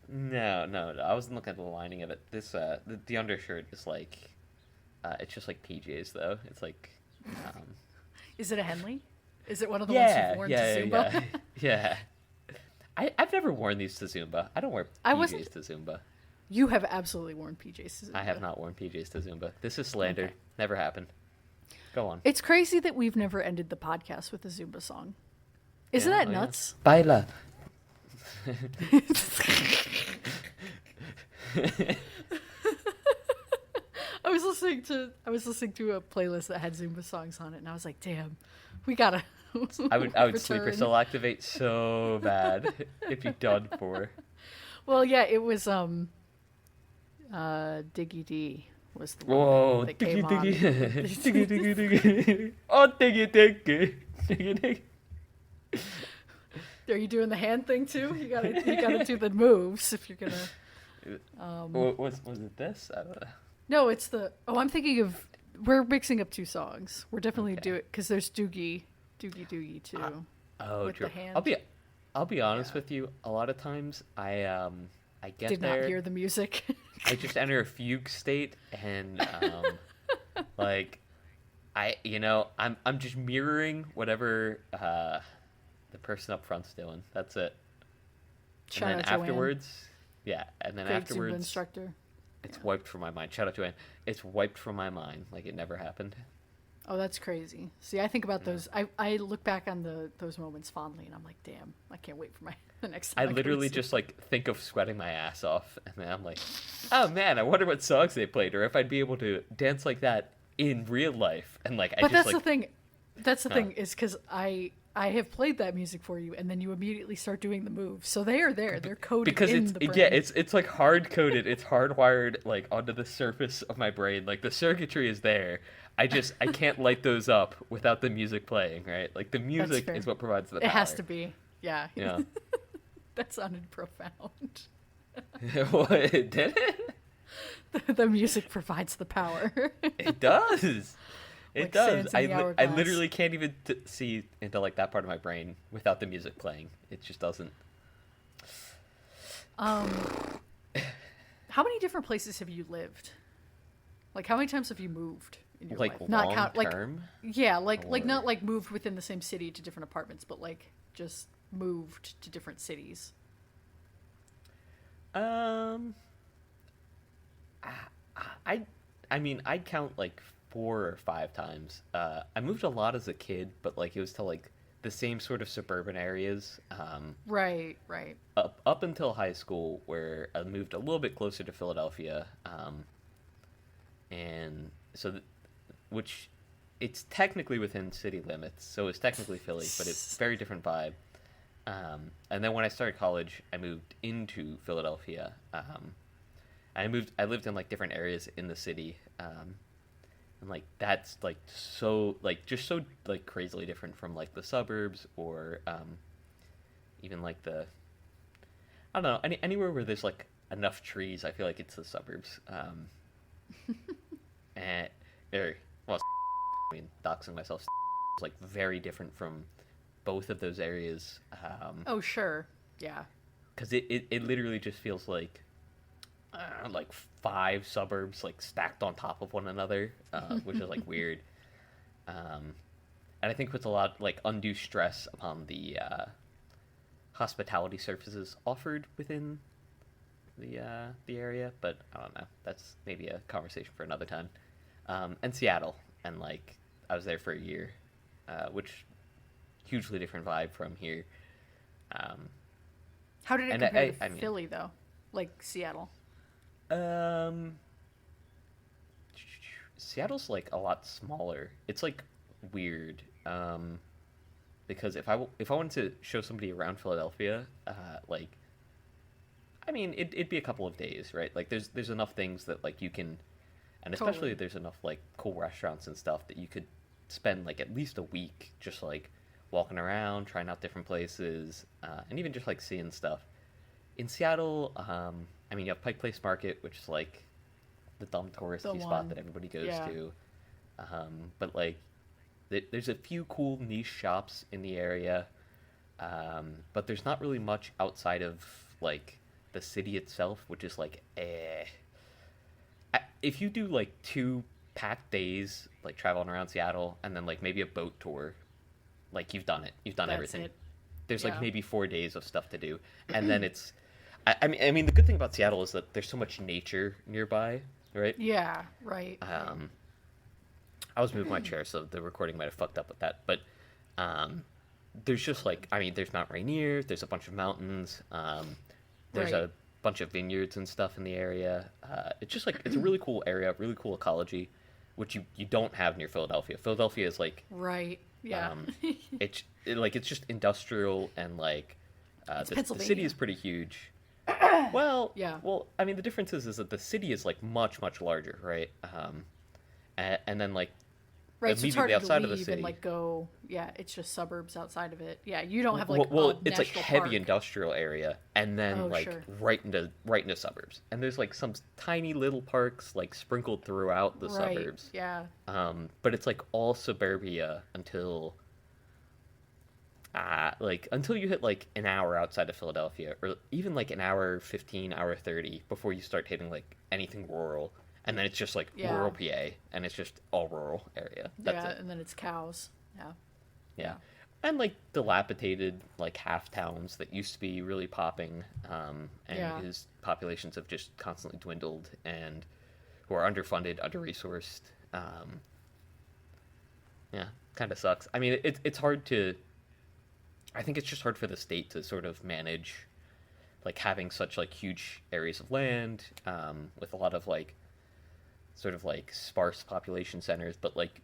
No. I wasn't looking at the lining of it. This the undershirt is like, it's just like PJs though. It's like, is it a Henley? Is it one of the ones you've worn to Zumba? Yeah. I've never worn these to Zumba. I don't wear I PJs wasn't. to Zumba. You have absolutely worn PJs. To Zumba. I have not worn PJs to Zumba. This is slander. Okay. Never happened. Go on. It's crazy that we've never ended the podcast with a Zumba song. Isn't that nuts? Baila. I was listening to a playlist that had Zumba songs on it, and I was like, "Damn, we gotta." I would sleeper cell activate so bad. It'd be done for. Well, yeah, it was Diggy D was the one Whoa, that came on. diggy. Oh, diggy. Are you doing the hand thing too? You gotta do the moves if you're gonna. Was it this? I don't know. No, it's the. Oh, I'm thinking of. We're mixing up two songs. We're definitely Okay. do it because there's Doogie too. Oh, with true. the hand. I'll be honest with you. A lot of times I get Did there. not hear the music. I just enter a fugue state and like I'm just mirroring whatever the person up front's doing. That's it. Shout and then out Joanne. afterwards, yeah, and then Great Zumba afterwards, instructor. it's wiped from my mind. Shout out Joanne. It's wiped from my mind like it never happened. Oh, that's crazy. See, I think about those. I look back on those moments fondly, and I'm like, damn, I can't wait for the next time. I literally just like think of sweating my ass off, and then I'm like, oh man, I wonder what songs they played, or if I'd be able to dance like that in real life. And like, But that's the thing. That's the thing is because I have played that music for you, and then you immediately start doing the moves. So they are there. They're coded because in the brain. it's like hard coded. It's hardwired like onto the surface of my brain. Like the circuitry is there. I can't light those up without the music playing, right? Like the music is what provides the power. It has to be. Yeah. Yeah. That sounded profound. What, did it? The music provides the power. It does. It Like does. sands in the I hourglass. literally can't even see into like that part of my brain without the music playing. It just doesn't. How many different places have you lived? Like, how many times have you moved in your Like life? long term? Yeah, like Or- not like moved within the same city to different apartments, but like just moved to different cities. I mean, I'd count like 4 or 5 times. I moved a lot as a kid, but like it was to like the same sort of suburban areas. Right. Up until high school, where I moved a little bit closer to Philadelphia, and so which it's technically within city limits, so it's technically Philly, but it's a very different vibe. And then when I started college, I moved into Philadelphia. I lived in like different areas in the city, and like that's like so like just so like crazily different from like the suburbs or even like the I don't know anywhere where there's like enough trees. I feel like it's the suburbs. And well, I mean, doxing myself is like very different from both of those areas. Oh, sure. Yeah. Because it literally just feels like 5 suburbs like stacked on top of one another, which is like weird. And I think puts a lot like undue stress upon the hospitality services offered within the area. But I don't know. That's maybe a conversation for another time. And Seattle, and like I was there for a year, which hugely different vibe from here. How did it and compare to I mean, Philly though? Like Seattle. Seattle's like a lot smaller. It's like weird. Because if I wanted to show somebody around Philadelphia, like, I mean, it'd be a couple of days, right? Like, there's enough things that like you can, and especially Totally. there's enough like cool restaurants and stuff that you could spend like at least a week just like walking around, trying out different places, and even just like seeing stuff. In Seattle, I mean, you have Pike Place Market, which is like the dumb touristy spot that everybody goes to. But like, there's a few cool niche shops in the area, but there's not really much outside of like the city itself, which is like, if you do like 2 packed days, like traveling around Seattle, and then like maybe a boat tour, like you've done it. You've done That's everything. it. there's like Yeah. maybe 4 days of stuff to do, and then it's. I mean, the good thing about Seattle is that there's so much nature nearby, right? Yeah, right. I was moving my chair, so the recording might have fucked up with that. But there's just like, I mean, there's Mount Rainier, there's a bunch of mountains, there's Right. a bunch of vineyards and stuff in the area. It's just like, it's a really cool area, really cool ecology, which you don't have near Philadelphia. Philadelphia is like, Right. Yeah. it's just industrial and like, It's the city Pennsylvania. is pretty huge. Well, Yeah. well, I mean, the difference is that the city is like much, much larger, right? And then like Right, so it's hard immediately to outside of the leave city. and like go. Yeah, it's just suburbs outside of it. Yeah, you don't have Well, like it's like national heavy park. industrial area, and then Oh, like sure. right into suburbs. And there's like some tiny little parks like sprinkled throughout the Right. suburbs. Yeah. But it's like all suburbia until until you hit like an hour outside of Philadelphia, or even like an hour 15, hour 30 before you start hitting like anything rural. And then it's just like Yeah. rural PA, and it's just all rural area. That's Yeah, it. and then it's cows. Yeah. Yeah. And like dilapidated like half towns that used to be really popping, and Yeah. whose populations have just constantly dwindled and who are underfunded, under resourced. Yeah, kind of sucks. I mean, it's hard to. I think it's just hard for the state to sort of manage, like having such like huge areas of land, with a lot of like, sort of like sparse population centers, but like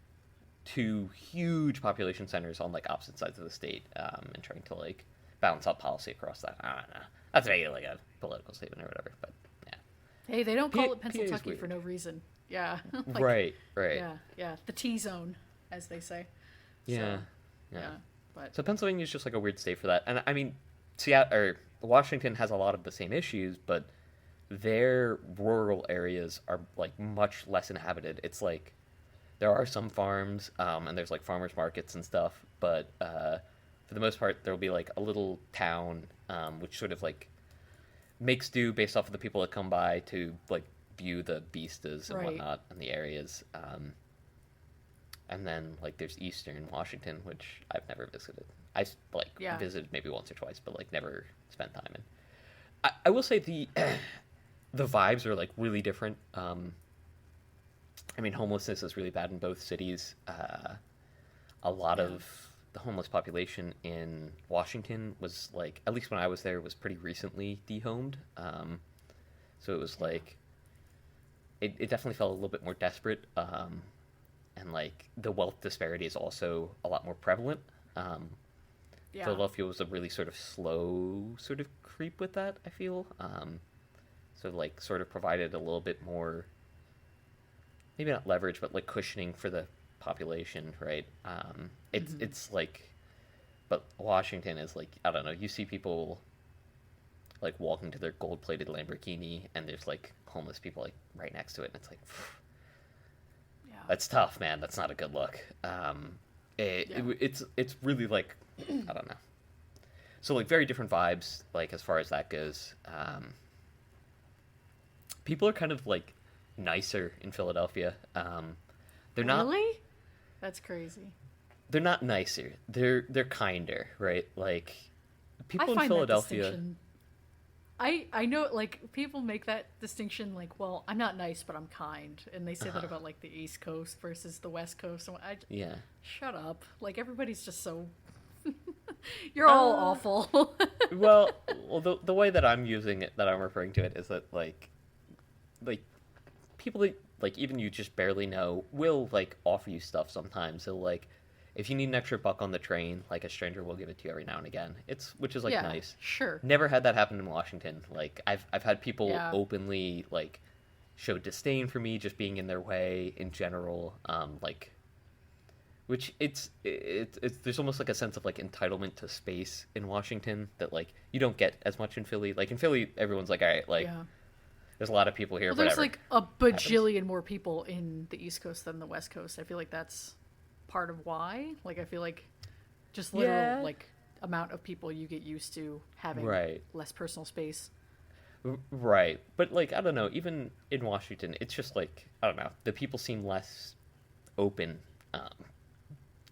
two huge population centers on like opposite sides of the state, and trying to like balance out policy across that. I don't know. That's maybe like a political statement or whatever, but yeah. Hey, they don't call PA it Pennsylvania is for weird. no reason. Yeah. Like, Right. Yeah, yeah. The T zone, as they say. Yeah. So, Yeah. yeah. But So Pennsylvania is just like a weird state for that. And I mean, Seattle or Washington has a lot of the same issues, but their rural areas are like much less inhabited. It's like there are some farms, and there's like farmers markets and stuff, but for the most part, there'll be like a little town, which sort of like makes do based off of the people that come by to like view the beastas and Right. whatnot in the areas. And then like there's Eastern Washington, which I've never visited. I like Yeah. visited maybe once or twice, but like never spent time in. I will say the the vibes are like really different. I mean, homelessness is really bad in both cities. A lot Yeah. of the homeless population in Washington was like, at least when I was there, was pretty recently dehomed. So it was like, it definitely felt a little bit more desperate. And like the wealth disparity is also a lot more prevalent. yeah. Philadelphia was a really sort of slow sort of creep with that, I feel. So like sort of provided a little bit more, maybe not leverage, but like cushioning for the population, right? It's like, but Washington is like, I don't know, you see people like walking to their gold-plated Lamborghini, and there's like homeless people like right next to it, and it's like, Yeah. that's tough, man. That's not a good look. Yeah. It's really like, I don't know. So like very different vibes, like as far as that goes. People are kind of like nicer in Philadelphia. They're not. Really? That's crazy. They're not nicer. They're kinder, right? Like people I in find Philadelphia. that distinction. I know, like, people make that distinction, like, well, I'm not nice, but I'm kind, and they say that about like the East Coast versus the West Coast. And Yeah. shut up. Like, everybody's just so. You're all awful. well, the way that I'm using it, that I'm referring to it, is that like people that like even you just barely know will like offer you stuff sometimes. They'll like, if you need an extra buck on the train, like a stranger will give it to you every now and again. Which is like Yeah, nice. sure. Never had that happen in Washington. Like I've had people Yeah. openly like show disdain for me just being in their way in general. Like, which it's there's almost like a sense of like entitlement to space in Washington that like you don't get as much in Philly. Like in Philly, everyone's like, all right, like Yeah. there's a lot of people here. Well, there's whatever. like a bajillion more people in the East Coast than the West Coast. I feel like that's part of why. Like, I feel like just literal Yeah. like amount of people you get used to having Right. less personal space. Right, but like I don't know, even in Washington, it's just like I don't know, the people seem less open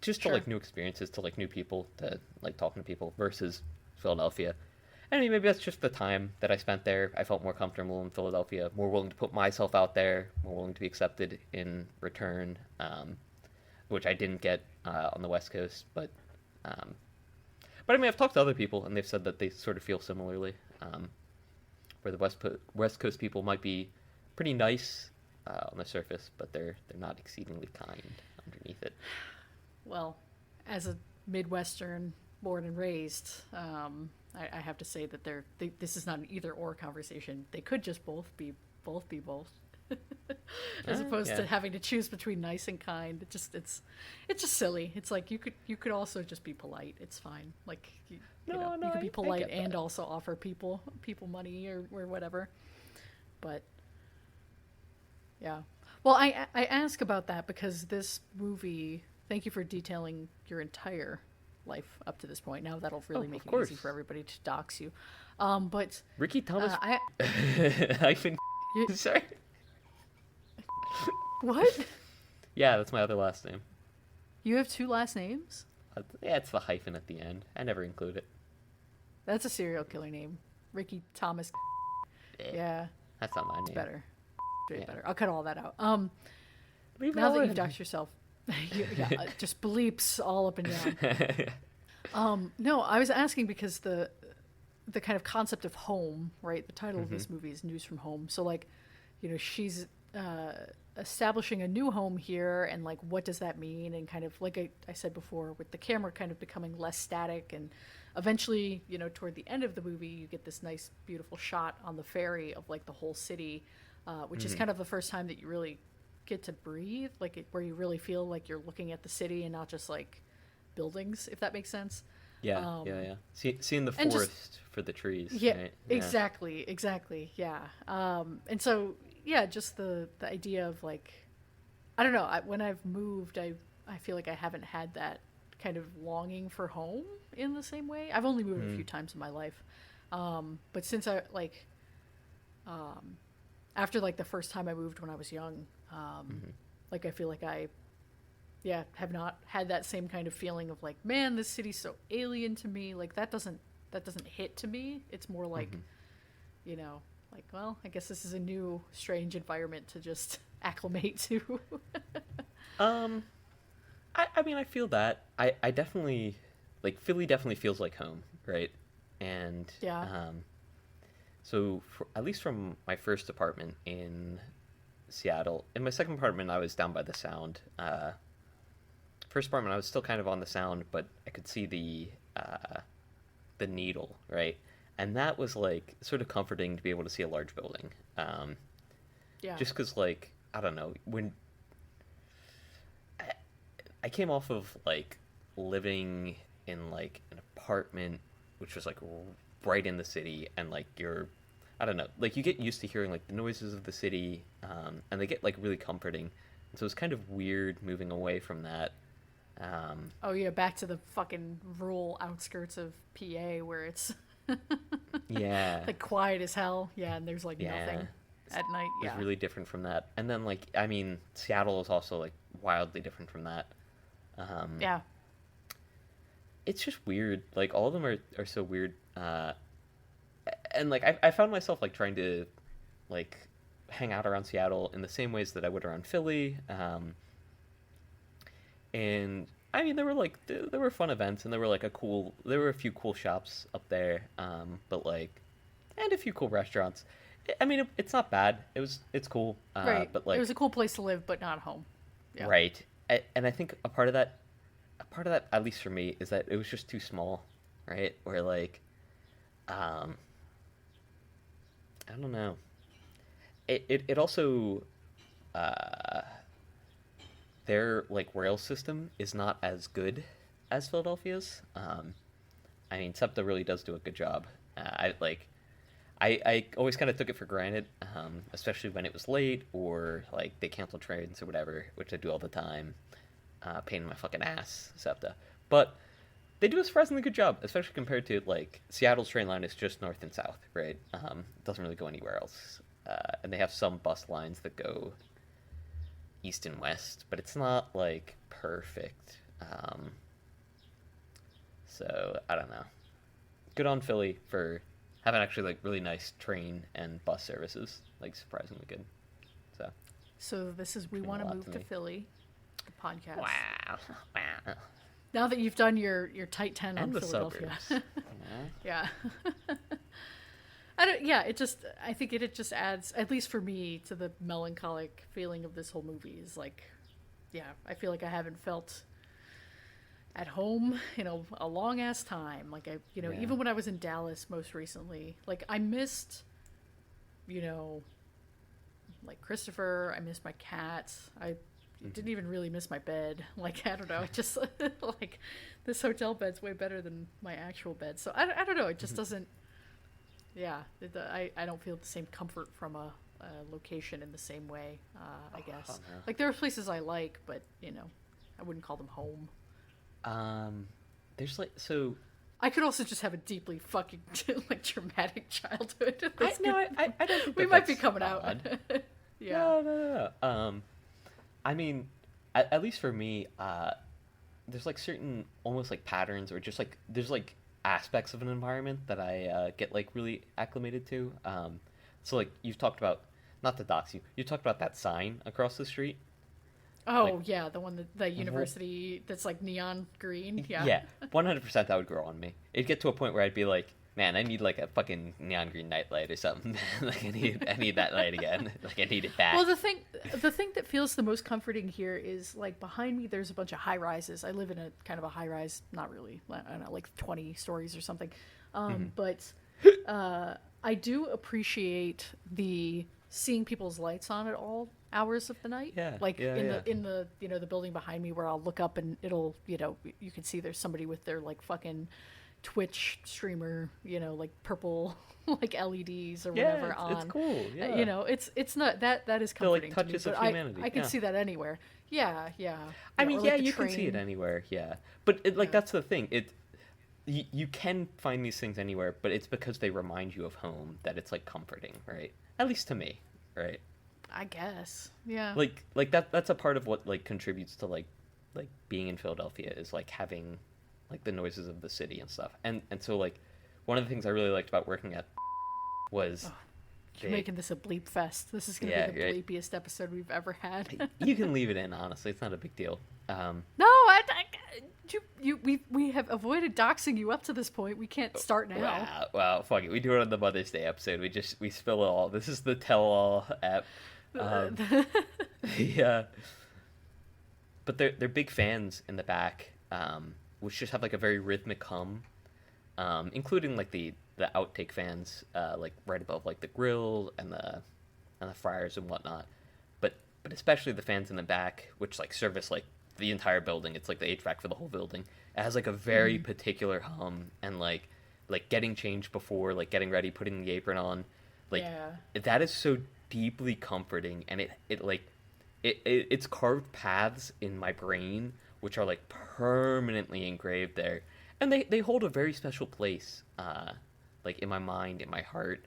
just to Sure. like new experiences, to like new people, to like talking to people versus Philadelphia. I mean, maybe that's just the time that I spent there. I felt more comfortable in Philadelphia, more willing to put myself out there, more willing to be accepted in return, which I didn't get on the West Coast. But I mean, I've talked to other people, and they've said that they sort of feel similarly, where the West Coast people might be pretty nice on the surface, but they're not exceedingly kind underneath it. Well, as a Midwestern born and raised, I have to say that this is not an either or conversation. They could just both be both, as opposed to Yeah. having to choose between nice and kind. It's just silly. It's like you could also just be polite. It's fine. Like you could be I polite get and that. also offer people money or whatever. But yeah. Well, I ask about that because this movie. Thank you for detailing your entire life up to this point. Now that'll really make of it course. easy for everybody to dox you. But Ricky Thomas. I Hyphen. you, Sorry. what? Yeah, that's my other last name. You have two last names? Yeah, it's the hyphen at the end. I never include it. That's a serial killer name. Ricky Thomas. Yeah, That's not my name. it's better. Way Yeah. better. I'll cut all that out. Leave it Now all that in. you've doxed yourself, just bleeps all up and down. No, I was asking because the kind of concept of home, right? The title of this movie is News from Home. So like, she's establishing a new home here, and like, what does that mean? And kind of like I said before, with the camera kind of becoming less static, and eventually, toward the end of the movie, you get this nice, beautiful shot on the ferry of like the whole city, which is kind of the first time that you really get to breathe, like where you really feel like you're looking at the city and not just like buildings, if that makes sense. Yeah. Seeing the and forest just- for the trees. Yeah, Right? exactly. Yeah. And so, yeah, just the idea of like, I don't know, when I've moved, I feel like I haven't had that kind of longing for home in the same way. I've only moved a few times in my life. But since I like, after like the first time I moved when I was young, like I feel like I have not had that same kind of feeling of like, man, this city's so alien to me. Like that doesn't hit to me. It's more like, like, well, I guess this is a new strange environment to just acclimate to. I mean, I feel that. I definitely, like, Philly definitely feels like home, right? And, Yeah. So, at least from my first apartment in Seattle, in my second apartment, I was down by the Sound. First apartment, I was still kind of on the Sound, but I could see the Needle, right? And that was, like, sort of comforting to be able to see a large building. Yeah. Just because, like, I don't know, when I came off of like living in like an apartment which was like right in the city, and like I don't know, like you get used to hearing like the noises of the city, and they get like really comforting, and so it's kind of weird moving away from that. Oh yeah, back to the fucking rural outskirts of PA where it's Yeah, like quiet as hell. Yeah, and there's like nothing at night. it was Yeah. really different from that. And then like I mean, Seattle is also like wildly different from that. Yeah. It's just weird. Like all of them are so weird. And like I found myself like trying to like hang out around Seattle in the same ways that I would around Philly. And I mean there were fun events, and there were a few cool shops up there. But like, and a few cool restaurants. I mean it's not bad. It's cool. Right. But like it was a cool place to live, but not home. Yeah. right. And I think a part of that, at least for me, is that it was just too small, right? Where like, I don't know. It also, their like rail system is not as good as Philadelphia's. I mean, SEPTA really does do a good job. I always kind of took it for granted, especially when it was late or like they canceled trains or whatever, which I do all the time. Pain in my fucking ass, SEPTA. But they do a surprisingly good job, especially compared to like Seattle's train line is just north and south, right? It doesn't really go anywhere else. And they have some bus lines that go east and west, but it's not like perfect. Um, so I don't know. Good on Philly for having actually like really nice train and bus services, like surprisingly good. So this is We Mean a Want to lot Move to to me. Philly, the podcast. Wow. Now that you've done your tight 10 on And the Philadelphia. suburbs. Yeah. I think it just adds, at least for me, to the melancholic feeling of this whole movie is like, yeah, I feel like I haven't felt at home in a long ass time. Like even when I was in Dallas most recently, like I missed, like Christopher, I missed my cats. I didn't even really miss my bed. Like, I don't know. It just, like, this hotel bed's way better than my actual bed. So, I don't know. It just doesn't, I don't feel the same comfort from a location in the same way, I guess. Oh, no. Like, there are places I like, but, I wouldn't call them home. There's like, so... I could also just have a deeply fucking, like, traumatic childhood. I don't think we might be coming out. Yeah. No. I mean, at least for me, there's like certain almost like patterns or just like there's like aspects of an environment that I get like really acclimated to. So like you've talked about, not to dox you, you talked about that sign across the street. Oh Like, yeah, the one that the university that's like neon green. Yeah. Yeah, 100% that would grow on me. It'd get to a point where I'd be like, man, I need like a fucking neon green nightlight or something. Like I need that light again. Like I need it back. Well, the thing that feels the most comforting here is like behind me. There's a bunch of high rises. I live in a kind of a high rise, not really, I don't know, like 20 stories or something. But I do appreciate the seeing people's lights on at all hours of the night. Yeah, Like yeah, in the the building behind me where I'll look up and it'll you can see there's somebody with their like fucking Twitch streamer, like purple like LEDs or whatever on. It's cool. Yeah. It's not that is They're like comforting touches to me, of but humanity. I can yeah. see that anywhere. Yeah. I mean, or, like, the you can see it train. anywhere. Yeah, but that's the thing. You can find these things anywhere, but it's because they remind you of home that it's like comforting, right? At least to me, right? I guess. Yeah. Like that's a part of what like contributes to like being in Philadelphia is like having like the noises of the city and stuff. And so like one of the things I really liked about working at was You're making this a bleep fest. This is going to be the bleepiest episode we've ever had. You can leave it in, honestly. It's not a big deal. No, we have avoided doxing you up to this point. We can't start now. Wow, fuck it. We do it on the Mother's Day episode. We spill it all. This is the tell-all app. Yeah. But they're big fans in the back, which just have like a very rhythmic hum, including like the outtake fans, like right above like the grill and the fryers and whatnot. But especially the fans in the back, which like service like the entire building. It's like the HVAC for the whole building. It has like a very particular hum, and like getting changed before, like getting ready, putting the apron on, like that is so deeply comforting, and it's carved paths in my brain which are like permanently engraved there, and they hold a very special place, like in my mind, in my heart.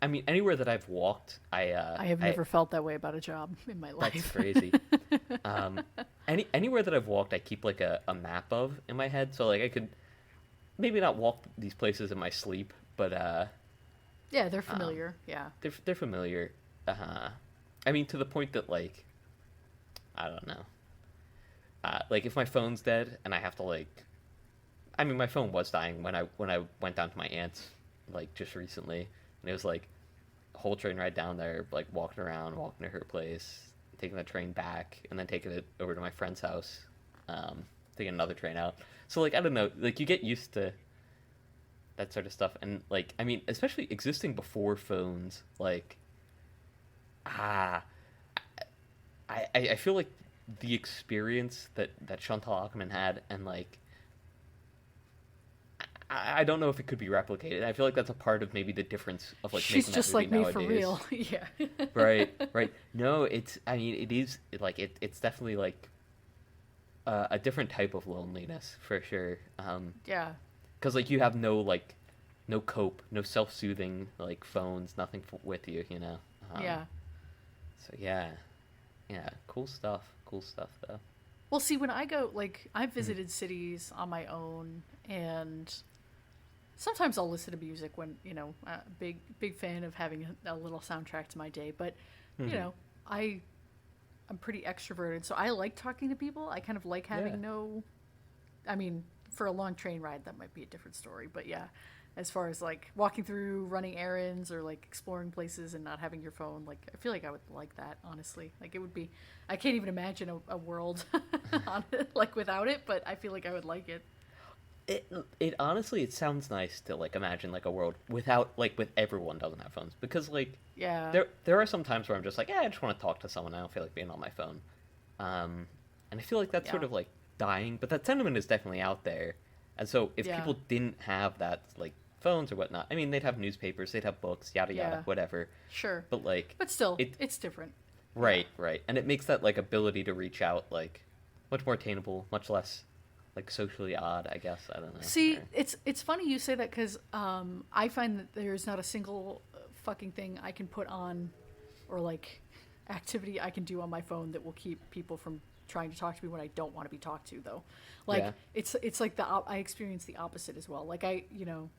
I mean, anywhere that I've walked, I have never felt that way about a job in my life. That's crazy. Anywhere that I've walked, I keep like a map of in my head, so like I could maybe not walk these places in my sleep, but yeah, they're familiar. Yeah, they're familiar. I mean, to the point that like I don't know. Like if my phone's dead and I have to like, I mean, my phone was dying when I went down to my aunt's like just recently, and it was like a whole train ride down there, like walking to her place, taking the train back, and then taking it over to my friend's house, taking another train out. So like I don't know, like you get used to that sort of stuff, and like I mean, especially existing before phones, like I feel like the experience that Chantal Ackerman had, and like I don't know if it could be replicated. I feel like that's a part of maybe the difference of like she's making just that movie like me nowadays. for real. Yeah. Right. No, I mean it is like it's definitely like a different type of loneliness for sure. Yeah. Because like you have no cope, no self-soothing like phones, nothing with you, you know. Yeah. So yeah, cool stuff though. Well, see, when I go, like, I've visited cities on my own, and sometimes I'll listen to music when, big fan of having a little soundtrack to my day. But, you know, I'm pretty extroverted, so I like talking to people. I kind of like having I mean, for a long train ride, that might be a different story. But yeah, as far as like walking through, running errands, or like exploring places and not having your phone, like I feel like I would like that, honestly. Like it would be, I can't even imagine a world on it, like without it, but I feel like I would like it. It honestly, it sounds nice to like imagine like a world without like with everyone doesn't have phones, because like Yeah. there are some times where I'm just like, yeah, I just want to talk to someone. I don't feel like being on my phone, and I feel like that's sort of like dying. But that sentiment is definitely out there, and so if people didn't have that like phones or whatnot, I mean, they'd have newspapers, they'd have books, yada yada, whatever. Sure. But like, but still, it's different. Right, right, and it makes that like ability to reach out like much more attainable, much less like socially odd, I guess. I don't know. See, it's funny you say that, because I find that there's not a single fucking thing I can put on, or like activity I can do on my phone that will keep people from trying to talk to me when I don't want to be talked to, though. Like it's like I experience the opposite as well. Like and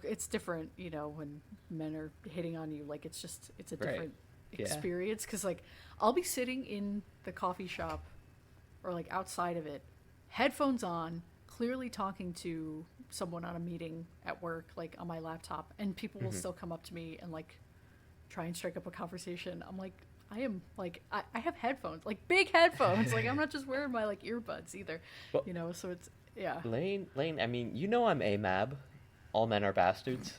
it's different, when men are hitting on you. Like it's a different experience, because like I'll be sitting in the coffee shop or like outside of it, headphones on, clearly talking to someone on a meeting at work, like on my laptop, and people will still come up to me and like try and strike up a conversation. I'm like, I am like, I have headphones, like big headphones. Like I'm not just wearing my like earbuds either, well, so it's, Lane, I mean, I'm AMAB. All men are bastards.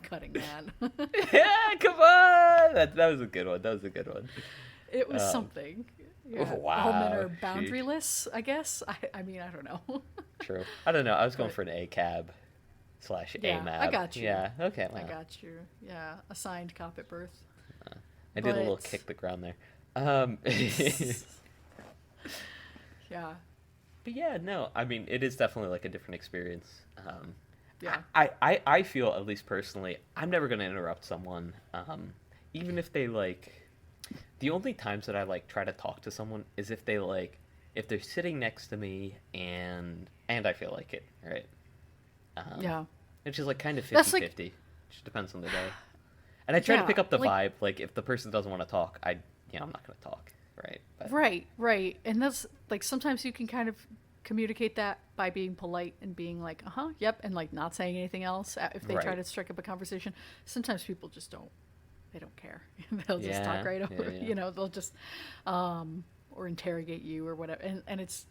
Cutting that. Yeah, come on! That was a good one. It was something. Yeah. Wow. All men are boundaryless, I guess. I mean, I don't know. True. I don't know. I was going for an ACAB / AMAB. I got you. Yeah, okay. Wow. I got you. Yeah, assigned cop at birth. I did a little kick the ground there. Yeah. But yeah, no, I mean, it is definitely like a different experience. Yeah. I feel, at least personally, I'm never going to interrupt someone, even if they like. The only times that I like try to talk to someone is if they like, if they're sitting next to me and I feel like it, right? Yeah. Which is like kind of 50-50. Like, just depends on the day. And I try to pick up the vibe. Like if the person doesn't want to talk, I'm not going to talk, right? But, Right. And that's like, sometimes you can kind of communicate that by being polite and being like, yep, and like not saying anything else if they try to strike up a conversation. Sometimes people just don't. They don't care. They'll just talk right over. Yeah. They'll just or interrogate you or whatever. And it's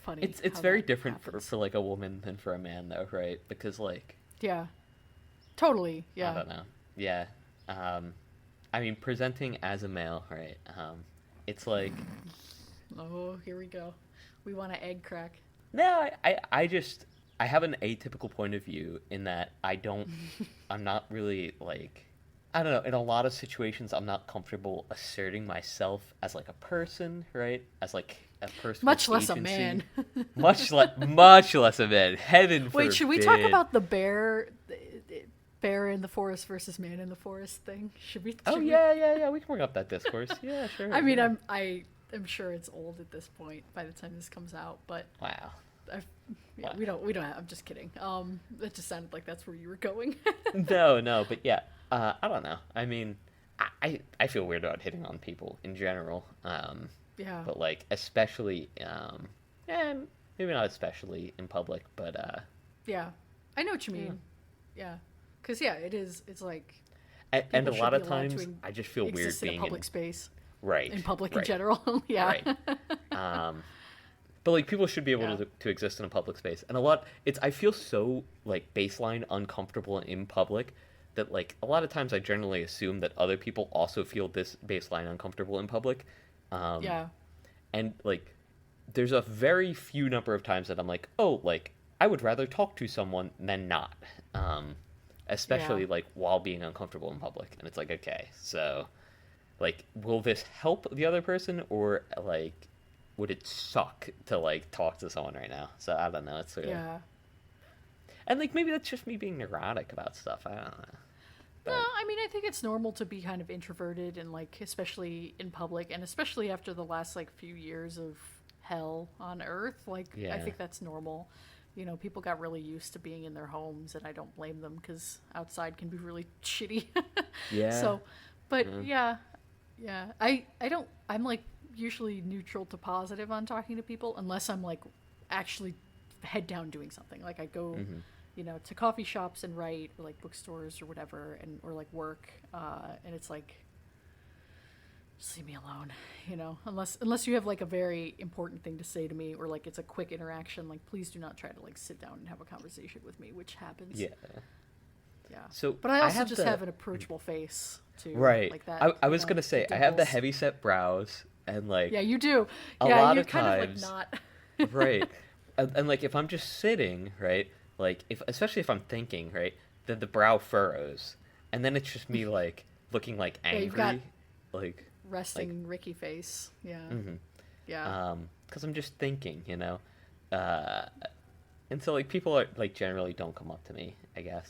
funny. It's very different for like a woman than for a man, though, right? Because like totally I don't know. Yeah. I mean, presenting as a male, right? It's like, oh, here we go. We want to egg crack. No, I have an atypical point of view in that I'm not really like, I don't know, in a lot of situations I'm not comfortable asserting myself as like a person, right? As like a person, much less a man. much less a man. Heaven forbid. Wait, should we talk about the bear in the forest versus man in the forest thing? Should we? Yeah. We can bring up that discourse. Yeah, sure. I mean, I'm sure it's old at this point by the time this comes out, but wow. Wow. We don't have, I'm just kidding. It just sounded like that's where you were going. No, but yeah. I don't know. I mean, I feel weird about hitting on people in general. Yeah. But like, especially, and maybe not especially in public, but yeah, I know what you mean. Yeah, because it is. It's like, and a lot of times I just feel weird being in a public space. Right. In public in general. Yeah. Right. But like, people should be able to exist in a public space, and I feel so like baseline uncomfortable in public that like a lot of times I generally assume that other people also feel this baseline uncomfortable in public. And like, there's a very few number of times that I'm like, oh, like I would rather talk to someone than not, especially like while being uncomfortable in public. And it's like, okay, so like, will this help the other person, or like, would it suck to like talk to someone right now? So I don't know. It's sort of... And like, maybe that's just me being neurotic about stuff. I don't know. No, But I mean, I think it's normal to be kind of introverted and like, especially in public, and especially after the last like few years of hell on Earth. Like, I yeah, think that's normal. You know, people got really used to being in their homes, and I don't blame them because outside can be really shitty. yeah, So, but mm, yeah, I don't. I'm like usually neutral to positive on talking to people, unless I'm like actually head down doing something. Like I go, mm-hmm. to coffee shops and write, or like bookstores or whatever, and or like work, and it's like, just leave me alone, unless you have like a very important thing to say to me, or like it's a quick interaction. Like, please do not try to like sit down and have a conversation with me, which happens. Yeah. Yeah. So But I also have just have an approachable face too. right. Like that. I was gonna say I have the dimples. heavy set brows and like Yeah, you do. a Yeah, lot you're of kind times, of like not. right? And like if I'm just sitting, right? Like if especially if I'm thinking, right? Then the brow furrows, and then it's just me like looking like Yeah, angry, you've got like resting Ricky face. Yeah. mhm. Yeah. Because I'm just thinking, uh, and so like people are like generally don't come up to me, I guess.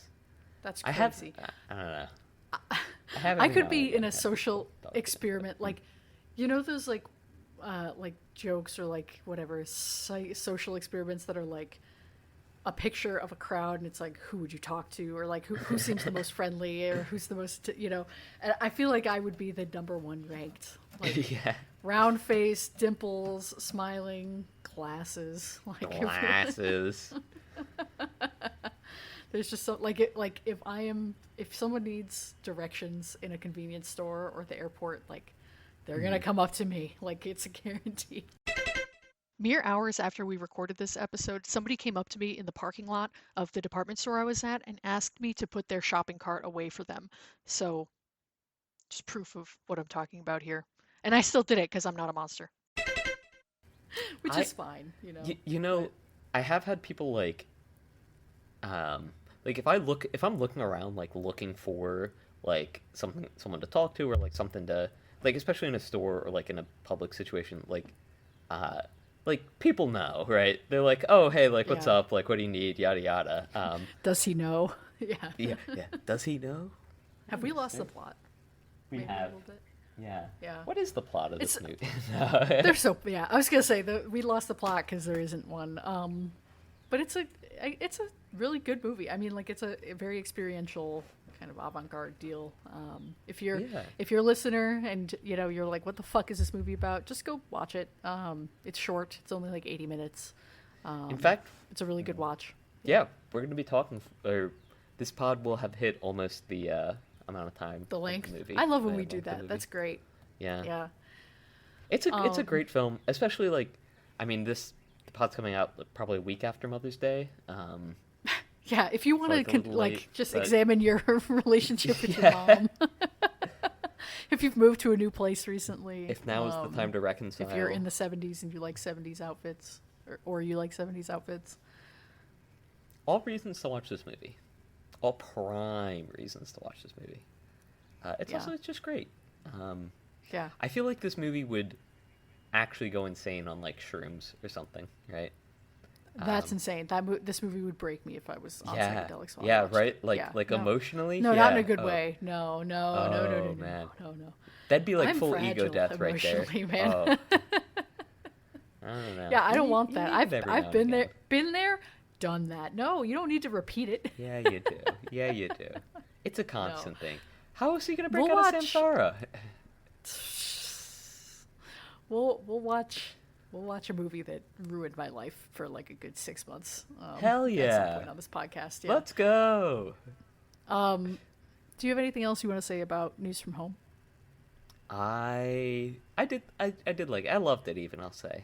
That's I have crazy. I don't know. I have I every could now be and in again a had social people talk to me. experiment, like, those like jokes or like whatever social experiments that are like a picture of a crowd, and it's like, who would you talk to, or like who seems the most friendly, or who's the most, and I feel like I would be the number one ranked, like Yeah. round face, dimples, smiling, glasses, like Glasses. there's just so like if someone needs directions in a convenience store or the airport, like they're gonna come up to me, like it's a guarantee. Mere hours after we recorded this episode, somebody came up to me in the parking lot of the department store I was at and asked me to put their shopping cart away for them. So, just proof of what I'm talking about here. And I still did it because I'm not a monster, which I is fine, But I have had people like if I'm looking around like looking for like someone to talk to, or like something to like, especially in a store or like in a public situation, like people know, right? They're like, oh hey, like what's Yeah. up, like what do you need, yada yada. Does he know? Yeah. Yeah. Does he know? Have we lost the plot? We Maybe a have. little bit. Yeah. Yeah. What is the plot of this It's- movie? They're so yeah. I was gonna say that we lost the plot because there isn't one. But it's a really good movie. I mean, like it's a very experiential kind of avant-garde deal. If you're Yeah. if you're a listener and you're like, what the fuck is this movie about? Just go watch it. It's short. It's only like 80 minutes. In fact, It's a really good watch. yeah, we're gonna be talking, or this pod will have hit almost the amount of time. The of length. movie. I love when the we do length of the that. movie. That's great. Yeah. Yeah. It's a great film, especially like, I mean, the pod's coming out probably a week after Mother's Day. Yeah, if you want like, a to little like late, just but- examine your relationship with your Yeah. mom. If you've moved to a new place recently. If now is the time to reconcile. If you're in the 70s and you like 70s outfits, or you like 70s outfits. All reasons to watch this movie. All prime reasons to watch this movie. It's Yeah. it's just great. Yeah. I feel like this movie would actually go insane on like shrooms or something, right? That's insane. This movie would break me if I was on Yeah, psychedelics while I yeah, watched right. it. Like Yeah, like no. emotionally. No, yeah. not in a good Oh, way. No, Oh, man. no. That'd be like I'm full ego fragile death right there. emotionally, man. Oh. I don't know. Yeah, I don't You want need- that. you need it every now I've and been again. there, done that. No, you don't need to repeat it. Yeah, you do. Yeah, you do. It's a constant thing. How is he gonna break We'll out of watch- Samsara? We'll watch a movie that ruined my life for like a good 6 months. Hell At some yeah. point on this podcast. Yeah. Let's go. Do you have anything else you want to say about News from Home? I did like, I loved it even, I'll say.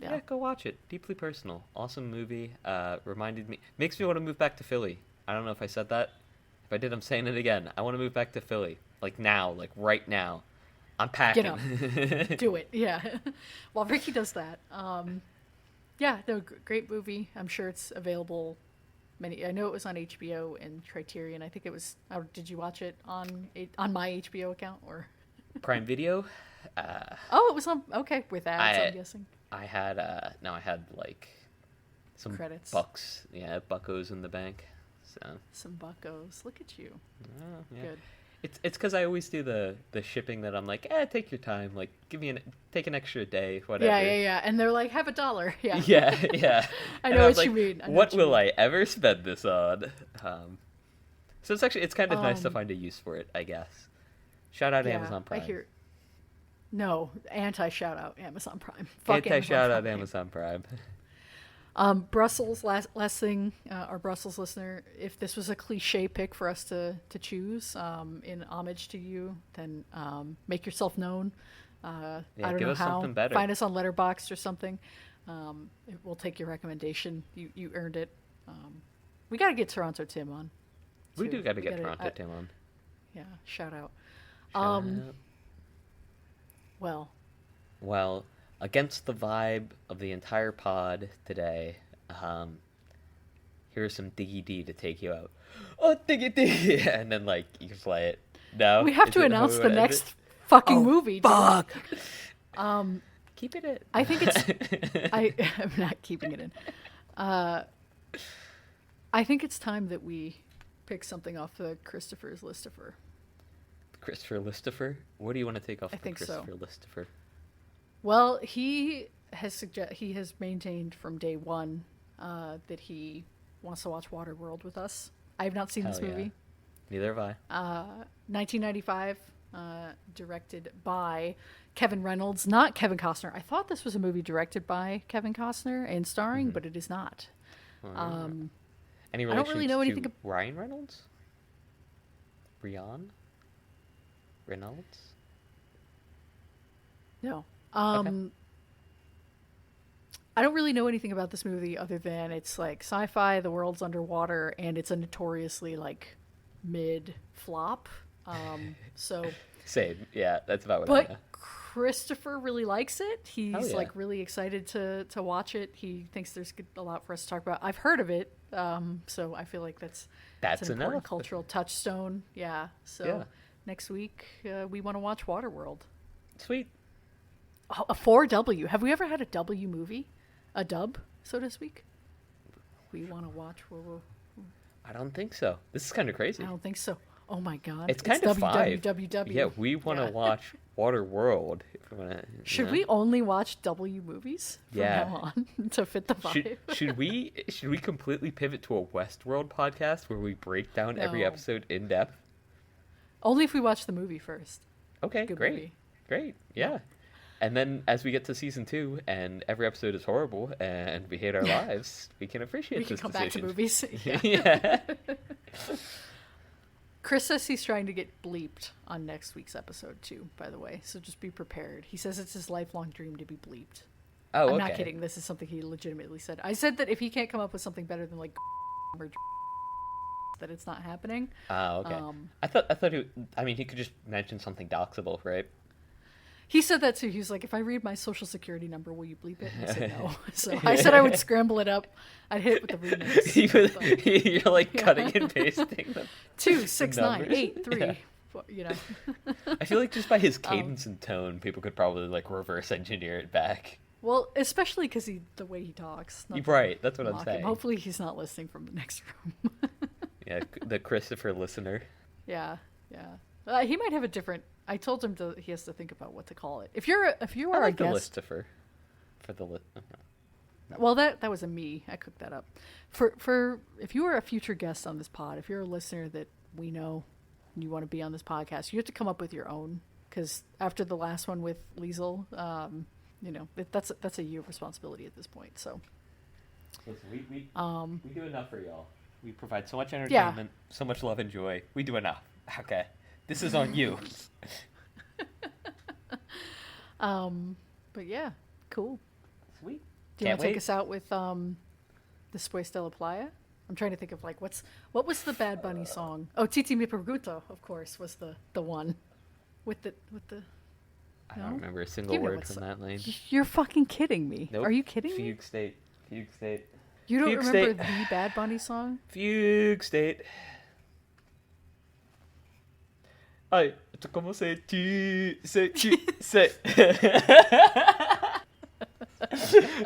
Yeah, go watch it. Deeply personal. Awesome movie. Makes me want to move back to Philly. I don't know if I said that. If I did, I'm saying it again. I want to move back to Philly. Like now, like right now. I'm packing. Get up. Do it. Yeah. While Ricky does that. Yeah, no, great movie. I'm sure it's available. I know it was on HBO and Criterion. I think it was. Did you watch it on my HBO account or? Prime Video. Oh, it was on. Okay, with ads, I'm guessing. I had like some Credits. bucks. Yeah, buckos in the bank. So Some buckos. Look at you. oh, yeah. Good. It's because I always do the shipping that I'm like, take your time, like take an extra day, whatever. Yeah. And they're like, have $1. Yeah. Yeah. I And know was what you like, mean. What will I ever spend this on? So it's kind of nice to Um, find a use for it, I guess. Shout out Yeah, Amazon Prime. I hear. No, anti-shout out Amazon Prime. Fuck Anti shout out Prime. Amazon Prime. Brussels, last thing, our Brussels listener, if this was a cliche pick for us to choose in homage to you, then make yourself known. I don't give know us how. something better. Find us on Letterboxd or something. We'll take your recommendation. You earned it. We got to get Toronto Tim on. We too. do got to We get gotta- Toronto Tim on. Yeah, shout out. Shout out. Well, against the vibe of the entire pod today, here's some Diggy D to take you out. Oh, Diggy D! And then, like, you can play it. No? we have Is to it how announce we the wanna end next it? fucking movie. dude. Fuck! Keep it in. I think it's. I'm not keeping it in. I think it's time that we pick something off the Christopher's Listifer. Christopher Listifer? What do you want to take off I of think so. Christopher Listifer? Well, he has maintained from day one that he wants to watch Waterworld with us. I have not seen this Hell yeah. movie. Neither have I. 1995, directed by Kevin Reynolds, not Kevin Costner. I thought this was a movie directed by Kevin Costner and starring, but it is not. Any I don't really know anything to Ryan Reynolds? Reynolds? No. Okay. I don't really know anything about this movie other than it's like sci-fi, the world's underwater, and it's a notoriously like mid flop. So Same. Yeah, that's about what I know. but Christopher really likes it. He's yeah. like really excited to watch it. He thinks there's a lot for us to talk about. I've heard of it. So I feel like that's an important enough. cultural touchstone. Yeah. So Yeah. next week we want to watch Waterworld. Sweet. Oh, a 4W. Have we ever had a W movie? A dub, so to speak? We want to watch I don't think so. This is kind of crazy. I don't think so. Oh my god. It's kind of five. WWW. Yeah, we want to Yeah. watch Waterworld. If we wanna, Should we only watch W movies from Yeah. now on to fit the vibe? Should we completely pivot to a Westworld podcast where we break down every No. episode in depth? Only if we watch the movie first. Okay, Good great. movie. Great. Yeah. And then as we get to season 2 and every episode is horrible and we hate our lives, we can appreciate We can this come decision. back to movies. Yeah. Yeah. Chris says he's trying to get bleeped on next week's episode too, by the way. So just be prepared. He says it's his lifelong dream to be bleeped. Oh, okay. I'm not kidding. This is something he legitimately said. I said that if he can't come up with something better than like or that it's not happening. Oh, okay. I thought he could just mention something doxable, right? He said that too. He was like, if I read my social security number, will you bleep it? And I said no. So I said I would scramble it up. I'd hit it with the remix. But, You're like cutting and pasting them. 2, 6, 9, numbers. 8, 3. Yeah. You know. I feel like just by his cadence and tone, people could probably like reverse engineer it back. Well, especially because the way he talks. Not to Right, that's what I'm mock him. saying. Hopefully he's not listening from the next room. Yeah, the Christopher listener. Yeah. He might have a different. I told him he has to think about what to call it. If you are I like a the guest, listifer for the list. well, that was a me. I cooked that up. For if you are a future guest on this pod, if you're a listener that we know and you want to be on this podcast, you have to come up with your own. Because after the last one with Liesel, that's a you responsibility at this point. So Listen, we do enough for y'all. We provide so much entertainment, so much love and joy. We do enough. Okay, this is on you. But yeah, cool. Sweet. Do you want to take us out with Después de la Playa? I'm trying to think of like what was the Bad Bunny song? Oh, Titi Mi Pregunto, of course, was the one with the. I don't remember a single You know word what's from that line. You're fucking kidding me. Nope. Are you kidding me? Fugue State. You don't Fugue remember State. the Bad Bunny song? Fugue State. Ay, como se say.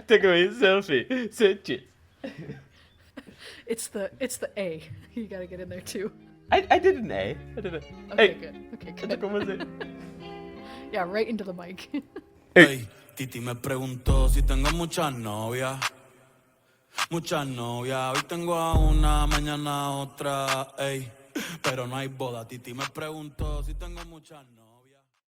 Take away a selfie. Say It's the A. You gotta get in there too. I did an A. I did it. Okay, Hey, good. Okay, ¿cómo was it? Yeah, right into the mic. Ey, Titi me preguntó si tengo muchas novias. Muchas novias. Hoy tengo a una, mañana a otra. Ey, pero no hay boda. Titi me preguntó si tengo muchas novias.